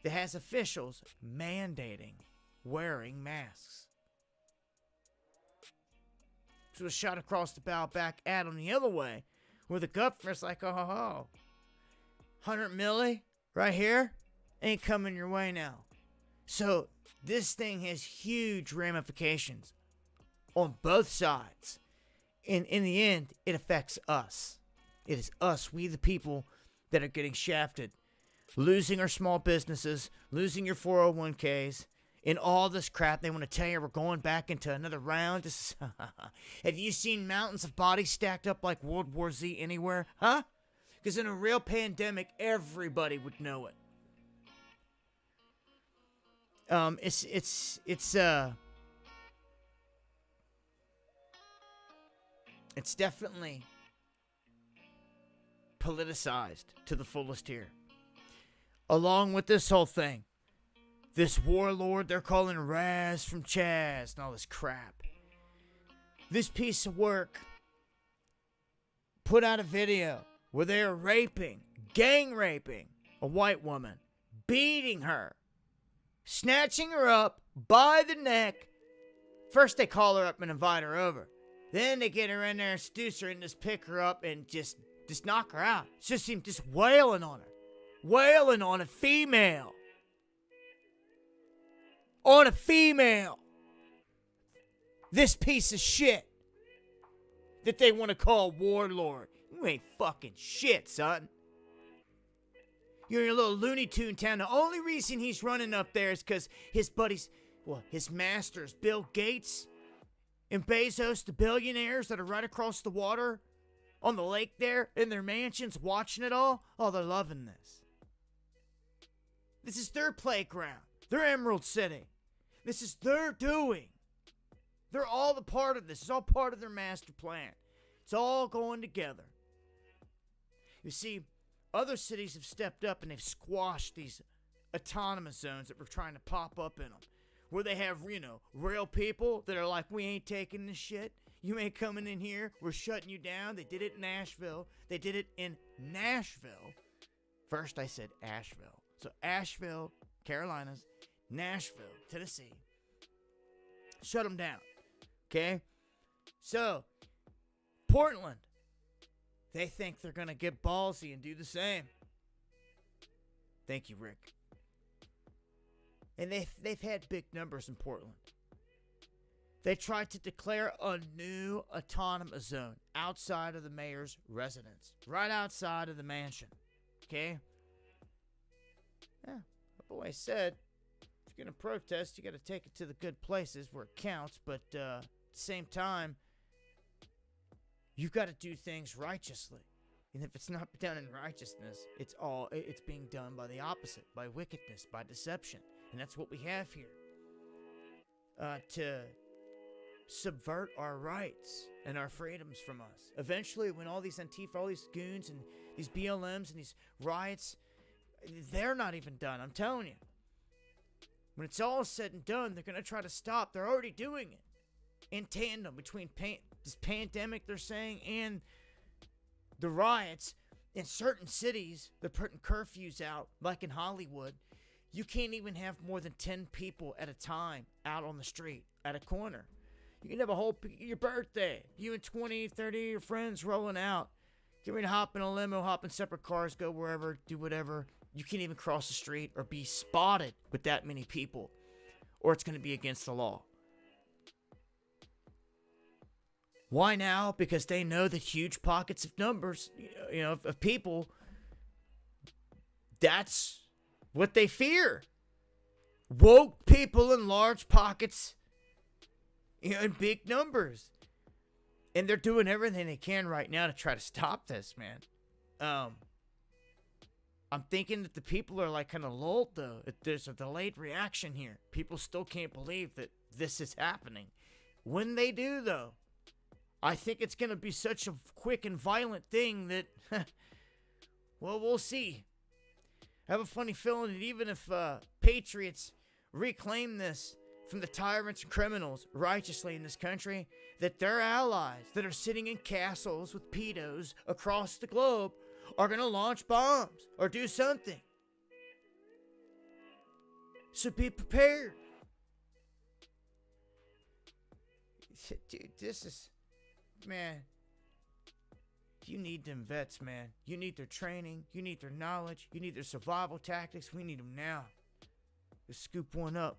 that has officials mandating wearing masks. So a shot across the bow back at him the other way, where the governor's like, oh, 100 milli right here ain't coming your way now. So this thing has huge ramifications on both sides. And in the end, it affects us. It is us, we the people, that are getting shafted. Losing our small businesses, losing your 401ks, and all this crap. They want to tell you we're going back into another round. Have you seen mountains of bodies stacked up like World War Z anywhere? Huh? Because in a real pandemic, everybody would know it. It's definitely politicized to the fullest here. Along with this whole thing, this warlord they're calling Raz from Chaz and all this crap. This piece of work put out a video where they are gang raping a white woman, beating her, snatching her up by the neck. First they call her up and invite her over. Then they get her in there and seduce her and just pick her up and just knock her out. It's just him just wailing on her. Wailing on a female. On a female. This piece of shit that they want to call warlord. You ain't fucking shit, son. You're in a little Looney Tune town. The only reason he's running up there is because his buddies, his masters, Bill Gates and Bezos, the billionaires that are right across the water on the lake there in their mansions watching it all. Oh, they're loving this. This is their playground. Their Emerald City. This is their doing. They're all the part of this. It's all part of their master plan. It's all going together. You see, other cities have stepped up and they've squashed these autonomous zones that were trying to pop up in them. Where they have, real people that are like, we ain't taking this shit. You ain't coming in here. We're shutting you down. They did it in Nashville. They did it in Nashville. First I said Asheville. So Asheville, Carolinas, Nashville, Tennessee. Shut them down. Okay? So, Portland. They think they're going to get ballsy and do the same. Thank you, Rick. And they've had big numbers in Portland. They tried to declare a new autonomous zone outside of the mayor's residence. Right outside of the mansion. Okay? Yeah, I've always said, if you're going to protest, you got to take it to the good places where it counts. But at the same time, you've got to do things righteously. And if it's not done in righteousness, it's being done by the opposite, by wickedness, by deception. And that's what we have here. To subvert our rights and our freedoms from us. Eventually, when all these Antifa, all these goons and these BLMs and these riots, they're not even done, I'm telling you. When it's all said and done, they're going to try to stop. They're already doing it. in tandem between this pandemic, they're saying, and the riots. In certain cities, they're putting curfews out, like in Hollywood. You can't even have more than 10 people at a time out on the street at a corner. You can have your birthday, you and 20, 30 of your friends rolling out. Get ready to hop in a limo, hop in separate cars, go wherever, do whatever. You can't even cross the street or be spotted with that many people, or it's going to be against the law. Why now? Because they know that huge pockets of numbers, of people, that's what they fear. Woke people in large pockets, in big numbers. And they're doing everything they can right now to try to stop this, man. I'm thinking that the people are kind of lulled, though. There's a delayed reaction here. People still can't believe that this is happening. When they do, though, I think it's going to be such a quick and violent thing that, well, we'll see. I have a funny feeling that even if patriots reclaim this from the tyrants and criminals righteously in this country, that their allies that are sitting in castles with pedos across the globe are going to launch bombs or do something. So be prepared. Dude, this is... Man, you need them vets, man. You need their training. You need their knowledge. You need their survival tactics. We need them now. Just scoop one up.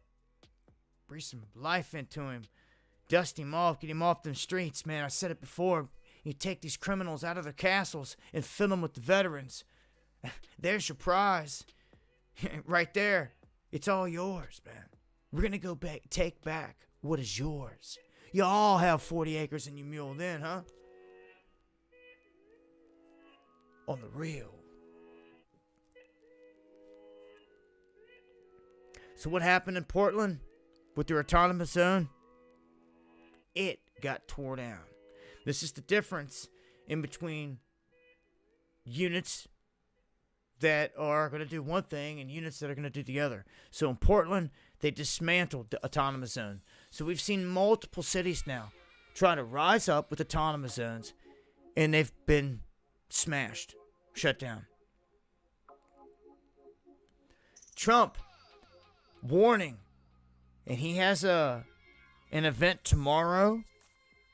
Breathe some life into him. Dust him off. Get him off them streets, man. I said it before. You take these criminals out of their castles and fill them with the veterans. There's your prize. Right there. It's all yours, man. We're going to go back, take back what is yours. You all have 40 acres in your mule then, huh? On the real. So what happened in Portland with their autonomous zone? It got tore down. This is the difference in between units that are going to do one thing and units that are going to do the other. So in Portland, they dismantled the autonomous zone. So we've seen multiple cities now try to rise up with autonomous zones, and they've been smashed, shut down. Trump, warning, and he has an event tomorrow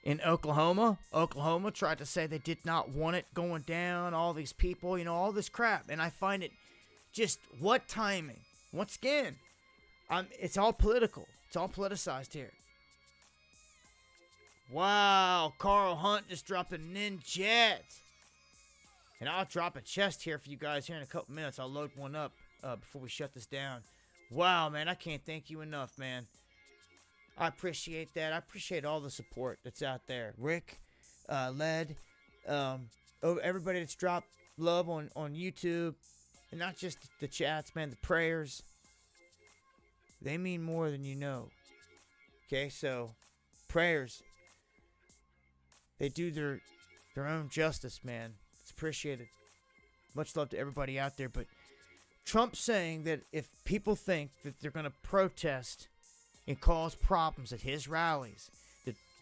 in Oklahoma. Oklahoma tried to say they did not want it going down, all these people, all this crap. And I find it just, what timing? Once again, it's all political. It's all politicized here. Wow, Carl Hunt just dropped a ninjet. And I'll drop a chest here for you guys here in a couple minutes. I'll load one up before we shut this down. Wow, man, I can't thank you enough, man. I appreciate that. I appreciate all the support that's out there. Rick, Led, everybody that's dropped love on YouTube. And not just the chats, man, the prayers. They mean more than you know. Okay, so prayers. They do their own justice, man. It's appreciated. Much love to everybody out there. But Trump saying that if people think that they're going to protest and cause problems at his rallies,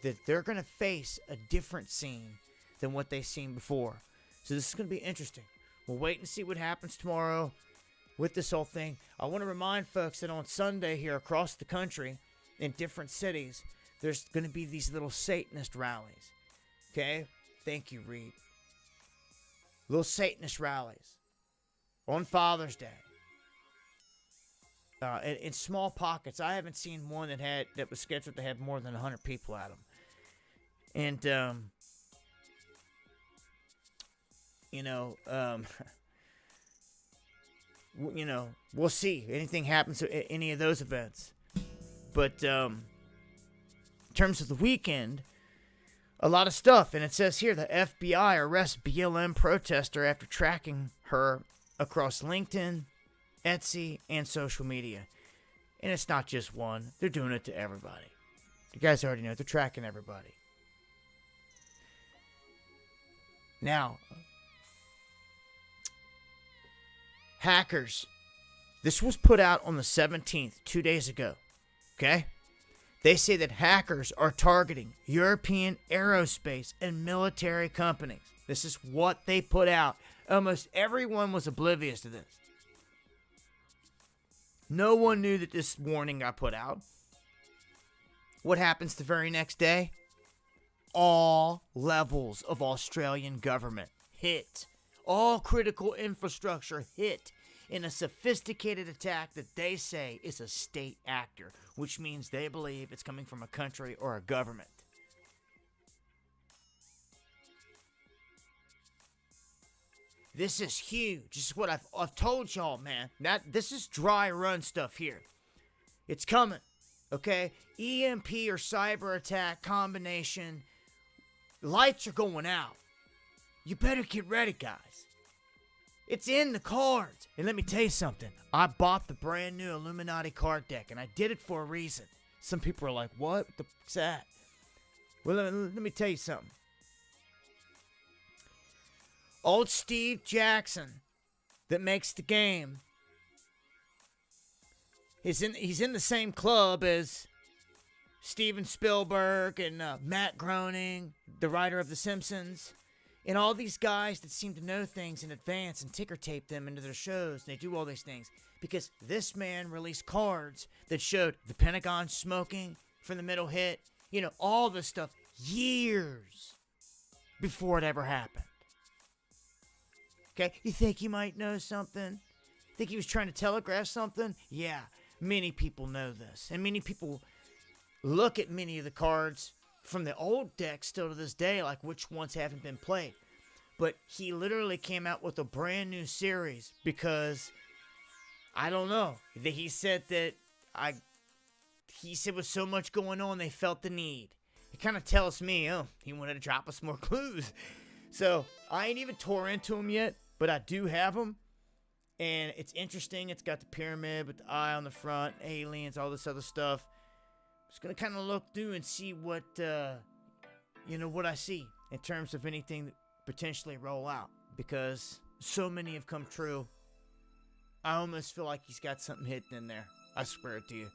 that they're going to face a different scene than what they've seen before. So this is going to be interesting. We'll wait and see what happens tomorrow with this whole thing. I want to remind folks that on Sunday here across the country in different cities, there's going to be these little Satanist rallies. Okay? Thank you, Reed. Little Satanist rallies on Father's Day. In small pockets. I haven't seen one that was scheduled to have more than 100 people at them. And, we'll see. Anything happens at any of those events. But in terms of the weekend, a lot of stuff. And it says here, the FBI arrests BLM protester after tracking her across LinkedIn, Etsy, and social media. And it's not just one. They're doing it to everybody. You guys already know. They're tracking everybody. Now, hackers. This was put out on the 17th, 2 days ago. Okay? They say that hackers are targeting European aerospace and military companies. This is what they put out. Almost everyone was oblivious to this. No one knew that this warning got put out. What happens the very next day? All levels of Australian government hit. All critical infrastructure hit in a sophisticated attack that they say is a state actor, which means they believe it's coming from a country or a government. This is huge. This is what I've told y'all, man. This is dry run stuff here. It's coming, okay? EMP or cyber attack combination. Lights are going out. You better get ready, guys. It's in the cards. And let me tell you something. I bought the brand new Illuminati card deck, and I did it for a reason. Some people are like, what the fuck's that? Well, let me tell you something. Old Steve Jackson that makes the game, he's in the same club as Steven Spielberg and Matt Groening, the writer of The Simpsons, and all these guys that seem to know things in advance and ticker tape them into their shows. And they do all these things because this man released cards that showed the Pentagon smoking from the middle hit, all this stuff years before it ever happened. Okay, you think he might know something? Think he was trying to telegraph something? Yeah, many people know this. And many people look at many of the cards from the old deck still to this day, like which ones haven't been played. But he literally came out with a brand new series because, I don't know, he said with so much going on, they felt the need. It kind of tells me, he wanted to drop us more clues. So, I ain't even tore into them yet, but I do have them. And it's interesting. It's got the pyramid with the eye on the front, aliens, all this other stuff. Just going to kind of look through and see what I see in terms of anything that potentially roll out. Because so many have come true. I almost feel like he's got something hidden in there. I swear it to you.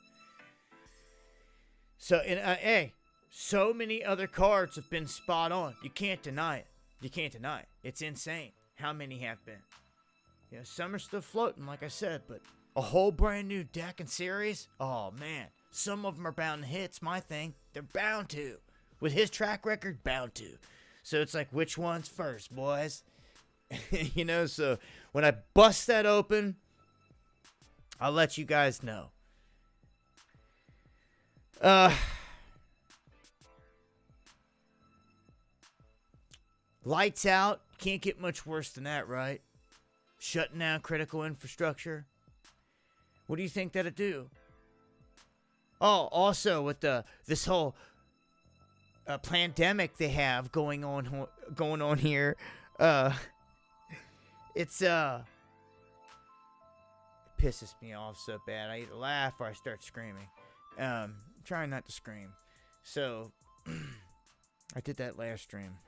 So, so many other cards have been spot on. You can't deny it. You can't deny it. It's insane how many have been. Some are still floating, like I said, but a whole brand new deck and series? Oh, man. Some of them are bound to hit. It's my thing. They're bound to. With his track record, bound to. So it's like, which one's first, boys? So when I bust that open, I'll let you guys know. Lights out. Can't get much worse than that, right? Shutting down critical infrastructure. What do you think that'll do? Oh, also with this whole pandemic they have going on here, it pisses me off so bad. I either laugh or I start screaming. I'm trying not to scream. So I did that last stream.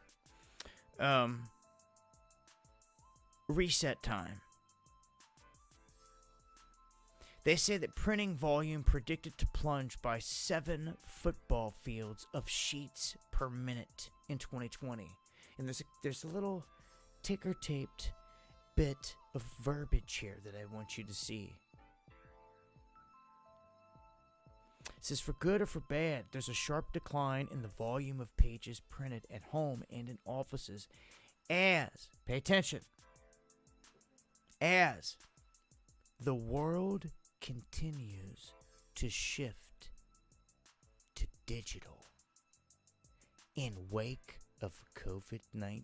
Reset time. They say that printing volume predicted to plunge by 7 football fields of sheets per minute in 2020. And there's a little ticker taped bit of verbiage here that I want you to see. It says, for good or for bad, there's a sharp decline in the volume of pages printed at home and in offices as, pay attention, as the world continues to shift to digital in wake of COVID-19.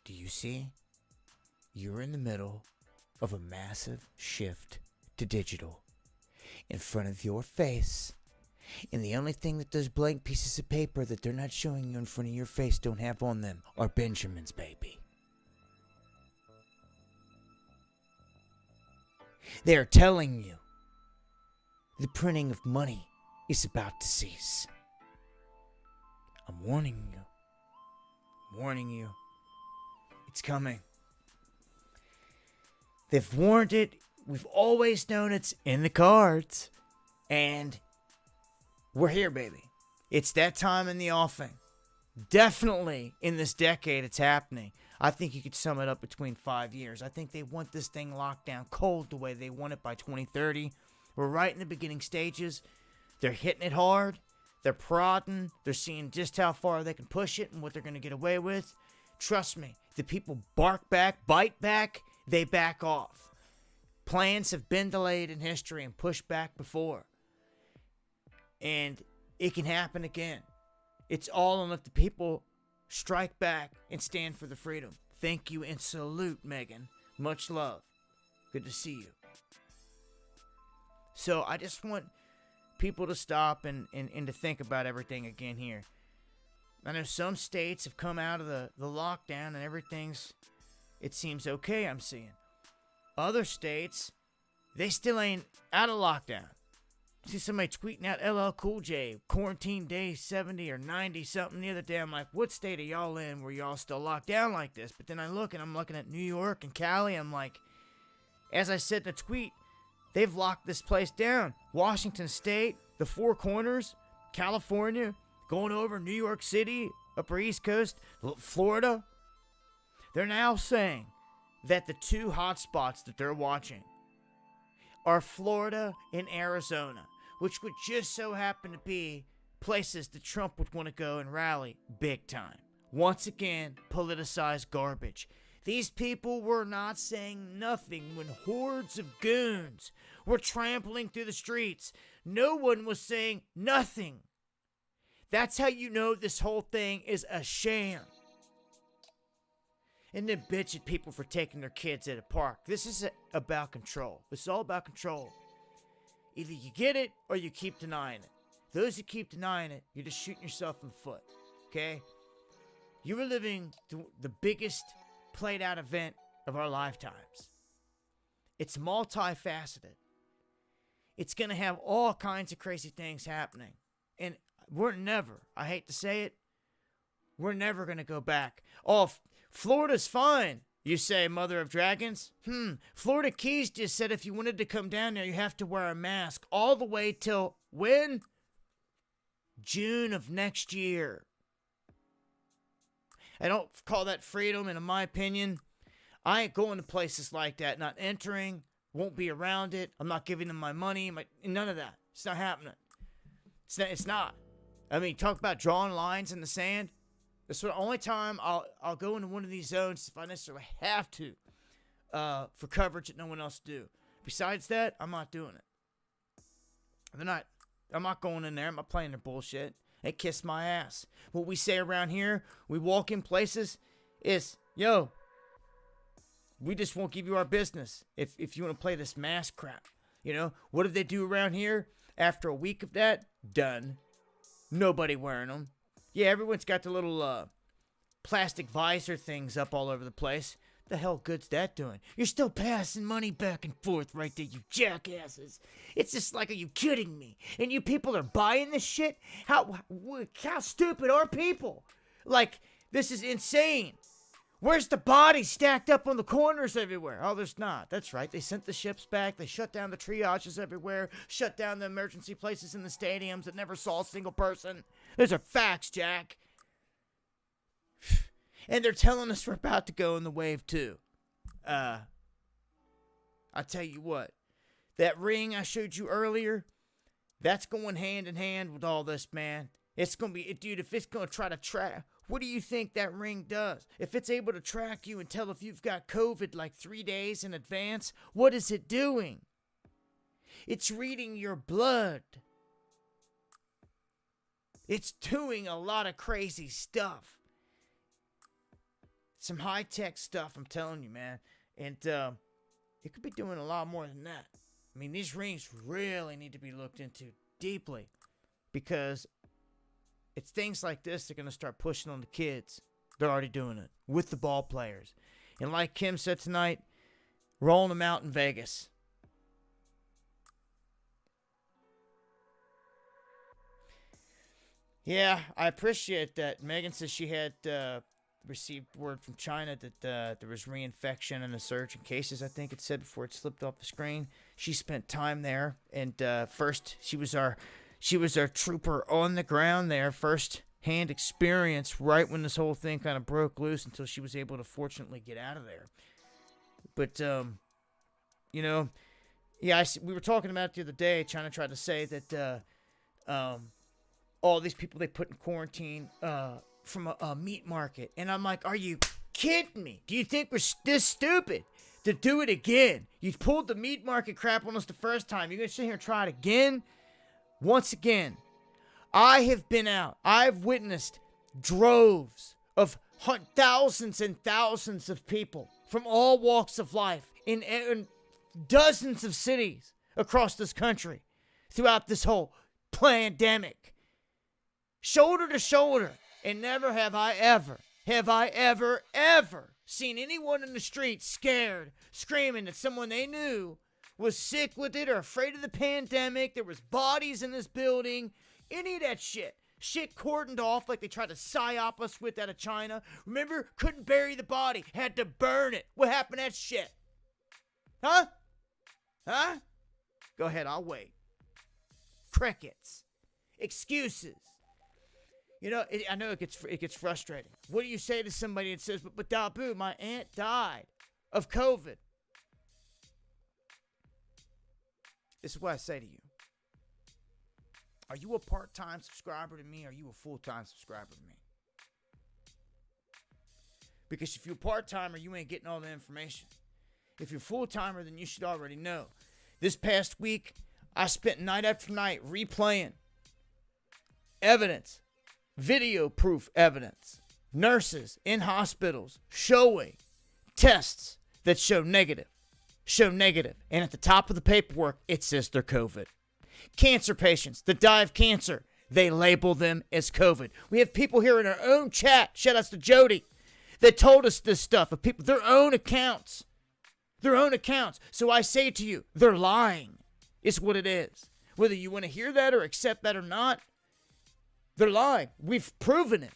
Do you see? You're in the middle of a massive shift to digital in front of your face. And the only thing that those blank pieces of paper that they're not showing you in front of your face don't have on them are Benjamins, baby. They are telling you the printing of money is about to cease. I'm warning you. I'm warning you. It's coming. They've warned it we've always known it's in the cards. And we're here, baby. It's that time in the offing. Definitely in this decade it's happening. I think you could sum it up between 5 years. I think they want this thing locked down cold the way they want it by 2030. We're right in the beginning stages. They're hitting it hard. They're prodding. They're seeing just how far they can push it and what they're going to get away with. Trust me, the people bark back, bite back, they back off. Plans have been delayed in history and pushed back before. And it can happen again. It's all on if the people strike back and stand for the freedom. Thank you and salute, Megan. Much love. Good to see you. So I just want people to stop and to think about everything again here. I know some states have come out of the lockdown and everything's, it seems okay, I'm seeing. Other states, they still ain't out of lockdown. See somebody tweeting out LL Cool J, quarantine day 70 or 90 something the other day. I'm like, what state are y'all in where y'all still locked down like this? But then I look and I'm looking at New York and Cali. I'm like, as I said in the tweet, they've locked this place down. Washington State, the Four Corners, California, going over New York City, Upper East Coast, Florida. They're now saying that the two hotspots that they're watching are Florida and Arizona, which would just so happen to be places that Trump would want to go and rally big time. Once again, politicized garbage. These people were not saying nothing when hordes of goons were trampling through the streets. No one was saying nothing. That's how you know this whole thing is a sham. And then bitch at people for taking their kids at a park. This is about control. This is all about control. Either you get it or you keep denying it. Those who keep denying it, you're just shooting yourself in the foot. Okay? You are living the biggest played out event of our lifetimes. It's multifaceted. It's going to have all kinds of crazy things happening. And we're never, I hate to say it, we're never going to go back. Oh, Florida's fine, you say, Mother of Dragons. Florida Keys just said if you wanted to come down there, you have to wear a mask all the way till when? June of next year. I don't call that freedom, and in my opinion, I ain't going to places like that, not entering, won't be around it. I'm not giving them my money, none of that. It's not happening. It's not. I mean, talk about drawing lines in the sand. That's the only time I'll go into one of these zones if I necessarily have to, for coverage that no one else do. Besides that, I'm not doing it. I'm not going in there. I'm not playing their bullshit. They kiss my ass. What we say around here, we walk in places, is, yo, we just won't give you our business if you want to play this mask crap. You know, what did they do around here? After a week of that, done. Nobody wearing them. Yeah, everyone's got the little plastic visor things up all over the place. The hell good's that doing? You're still passing money back and forth right there, you jackasses. It's just like, are you kidding me? And you people are buying this shit? How stupid are people? Like, this is insane. Where's the bodies stacked up on the corners everywhere? Oh, there's not. That's right. They sent the ships back. They shut down the triages everywhere. Shut down the emergency places in the stadiums that never saw a single person. Those are facts, Jack. And they're telling us we're about to go in the wave 2. I tell you what. That ring I showed you earlier, that's going hand in hand with all this, man. It's going to be, dude, if it's going to try to track, what do you think that ring does? If it's able to track you and tell if you've got COVID like 3 days in advance, what is it doing? It's reading your blood. It's doing a lot of crazy stuff. Some high-tech stuff, I'm telling you, man. And it could be doing a lot more than that. I mean, these rings really need to be looked into deeply. Because it's things like this that are going to start pushing on the kids. They're already doing it with the ball players. And like Kim said tonight, rolling them out in Vegas. Yeah, I appreciate that. Megan says she had received word from China that there was reinfection and a surge in cases, I think it said before it slipped off the screen. She spent time there, and first she was our trooper on the ground there, first hand experience right when this whole thing kind of broke loose until she was able to fortunately get out of there. But you know, yeah, we were talking about it the other day. China tried to say that all these people they put in quarantine from a meat market. And I'm like, are you kidding me? Do you think we're this stupid to do it again? You pulled the meat market crap on us the first time. You're going to sit here and try it again? Once again, I have been out. I've witnessed droves of thousands and thousands of people from all walks of life in dozens of cities across this country throughout this whole pandemic. Shoulder to shoulder. And never have I ever seen anyone in the street scared, screaming that someone they knew was sick with it or afraid of the pandemic. There was bodies in this building. Any of that shit. Shit cordoned off like they tried to psyop us with out of China. Remember? Couldn't bury the body. Had to burn it. What happened to that shit? Huh? Huh? Go ahead, I'll wait. Crickets. Excuses. You know, I know it gets frustrating. What do you say to somebody that says, but dahboo, my aunt died of COVID? This is what I say to you. Are you a part-time subscriber to me, or are you a full-time subscriber to me? Because if you're a part-timer, you ain't getting all the information. If you're a full-timer, then you should already know. This past week, I spent night after night replaying evidence. Video proof evidence. Nurses in hospitals showing tests that show negative. And at the top of the paperwork, it says they're COVID. Cancer patients that die of cancer, they label them as COVID. We have people here in our own chat, shout outs to Jody, that told us this stuff of people, their own accounts. So I say to you, they're lying. It's what it is. Whether you want to hear that or accept that or not, they're lying. We've proven it.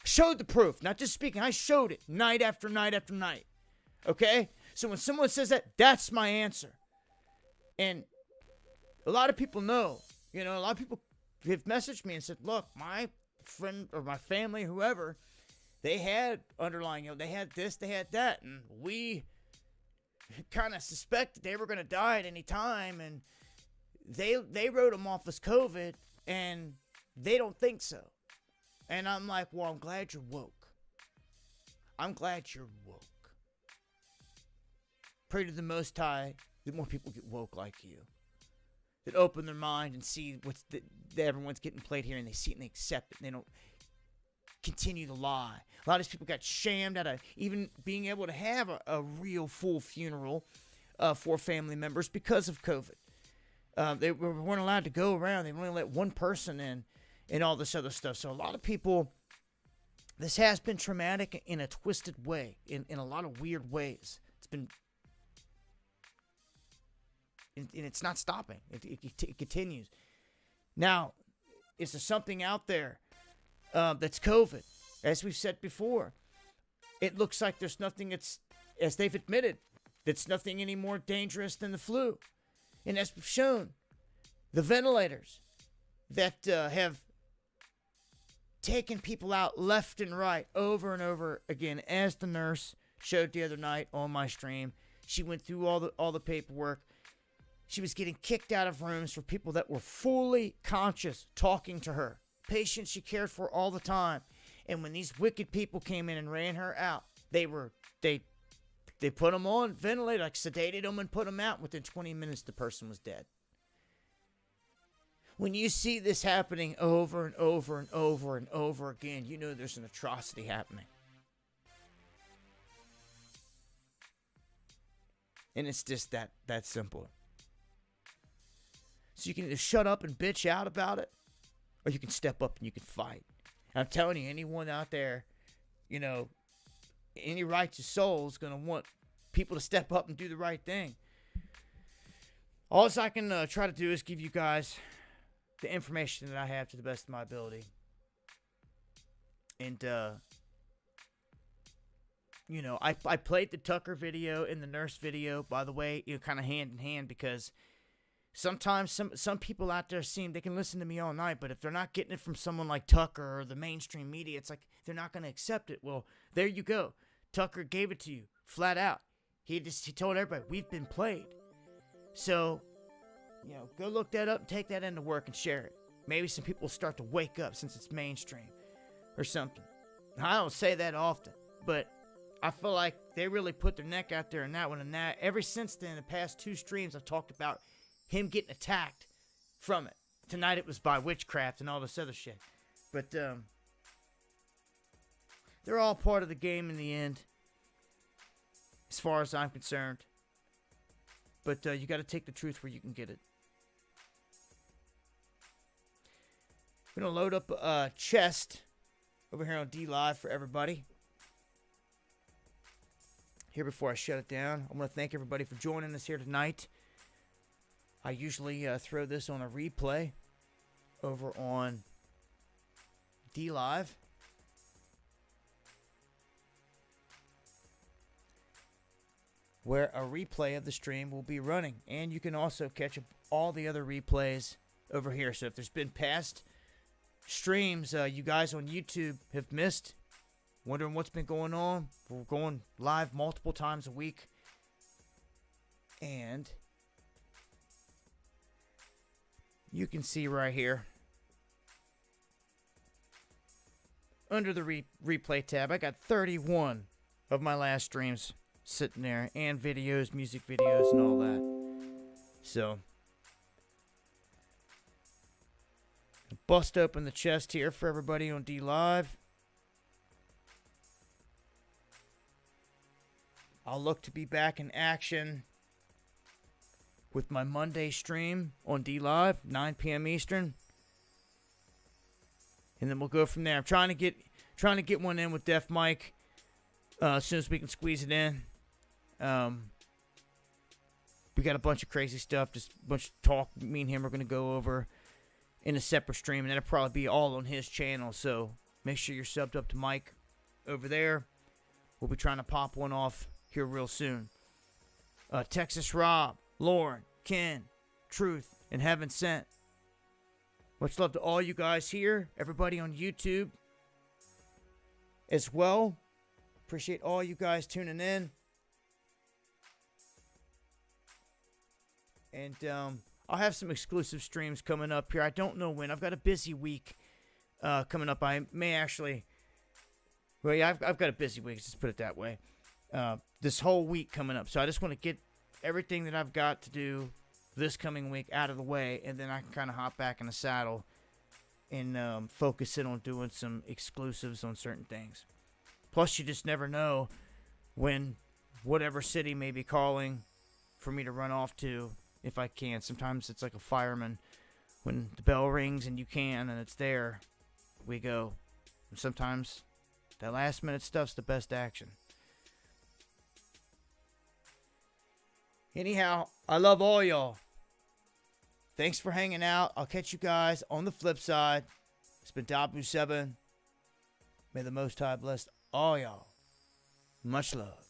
Showed the proof. Not just speaking. I showed it night after night after night. Okay? So when someone says that, that's my answer. And a lot of people know. You know, a lot of people have messaged me and said, look, my friend or my family, whoever, they had underlying, they had this, they had that. And we kind of suspected they were going to die at any time. And they wrote them off as COVID. And they don't think so. And I'm like, well, I'm glad you're woke. Pray to the Most High that more people get woke like you. That open their mind and see that everyone's getting played here, and they see it and they accept it, and they don't continue to lie. A lot of these people got shamed out of even being able to have a real full funeral for family members because of COVID. They weren't allowed to go around. They only let one person in and all this other stuff. So a lot of people, this has been traumatic in a twisted way, in a lot of weird ways. It's been, and it's not stopping. It continues. Now, is there something out there that's COVID? As we've said before, it looks like there's nothing that's, as they've admitted, that's nothing any more dangerous than the flu. And as we've shown, the ventilators that have taken people out left and right over and over again, as the nurse showed the other night on my stream. She went through all the paperwork. She was getting kicked out of rooms for people that were fully conscious talking to her. Patients she cared for all the time. And when these wicked people came in and ran her out, they put them on ventilator, like sedated them and put them out. Within 20 minutes, the person was dead. When you see this happening over and over and over and over again, you know there's an atrocity happening. And it's just that simple. So you can either shut up and bitch out about it, or you can step up and you can fight. And I'm telling you, anyone out there, you know, any righteous soul is going to want people to step up and do the right thing. All I can try to do is give you guys the information that I have to the best of my ability. And you know, I played the Tucker video and the Nurse video, by the way, you know, kind of hand in hand, because sometimes some people out there seem they can listen to me all night, but if they're not getting it from someone like Tucker or the mainstream media, it's like they're not going to accept it. Well, there you go. Tucker gave it to you flat out. He told everybody, we've been played. So, you know, go look that up and take that into work and share it. Maybe some people will start to wake up since it's mainstream or something. I don't say that often, but I feel like they really put their neck out there in that one. And that ever since then, the past 2 streams, I've talked about him getting attacked from it. Tonight it was by witchcraft and all this other shit. But they're all part of the game in the end, as far as I'm concerned. But you got to take the truth where you can get it. We're going to load up a chest over here on D Live for everybody. Here before I shut it down, I want to thank everybody for joining us here tonight. I usually throw this on a replay over on D Live. Where a replay of the stream will be running. And you can also catch up all the other replays over here. So if there's been past streams you guys on YouTube have missed, wondering what's been going on, we're going live multiple times a week. And you can see right here under the replay tab, I got 31 of my last streams sitting there, and videos, music videos, and all that. So, bust open the chest here for everybody on D Live. I'll look to be back in action with my Monday stream on D Live, 9 p.m. Eastern, and then we'll go from there. I'm trying to get one in with Def Mike as soon as we can squeeze it in. We got a bunch of crazy stuff, just a bunch of talk me and him are going to go over in a separate stream, and that'll probably be all on his channel, so make sure you're subbed up to Mike over there. We'll be trying to pop one off here real soon. Texas Rob, Lauren, Ken, Truth, and Heaven Sent. Much love to all you guys here, everybody on YouTube as well. Appreciate all you guys tuning in. And I'll have some exclusive streams coming up here. I don't know when. I've got a busy week coming up. I may actually... Well, yeah, I've got a busy week. Just put it that way. This whole week coming up. So I just want to get everything that I've got to do this coming week out of the way. And then I can kind of hop back in the saddle and focus in on doing some exclusives on certain things. Plus, you just never know when whatever city may be calling for me to run off to. If I can. Sometimes it's like a fireman. When the bell rings and you can and it's there, we go. And sometimes that last minute stuff's the best action. Anyhow, I love all y'all. Thanks for hanging out. I'll catch you guys on the flip side. It's been dahboo7. May the Most High bless all y'all. Much love.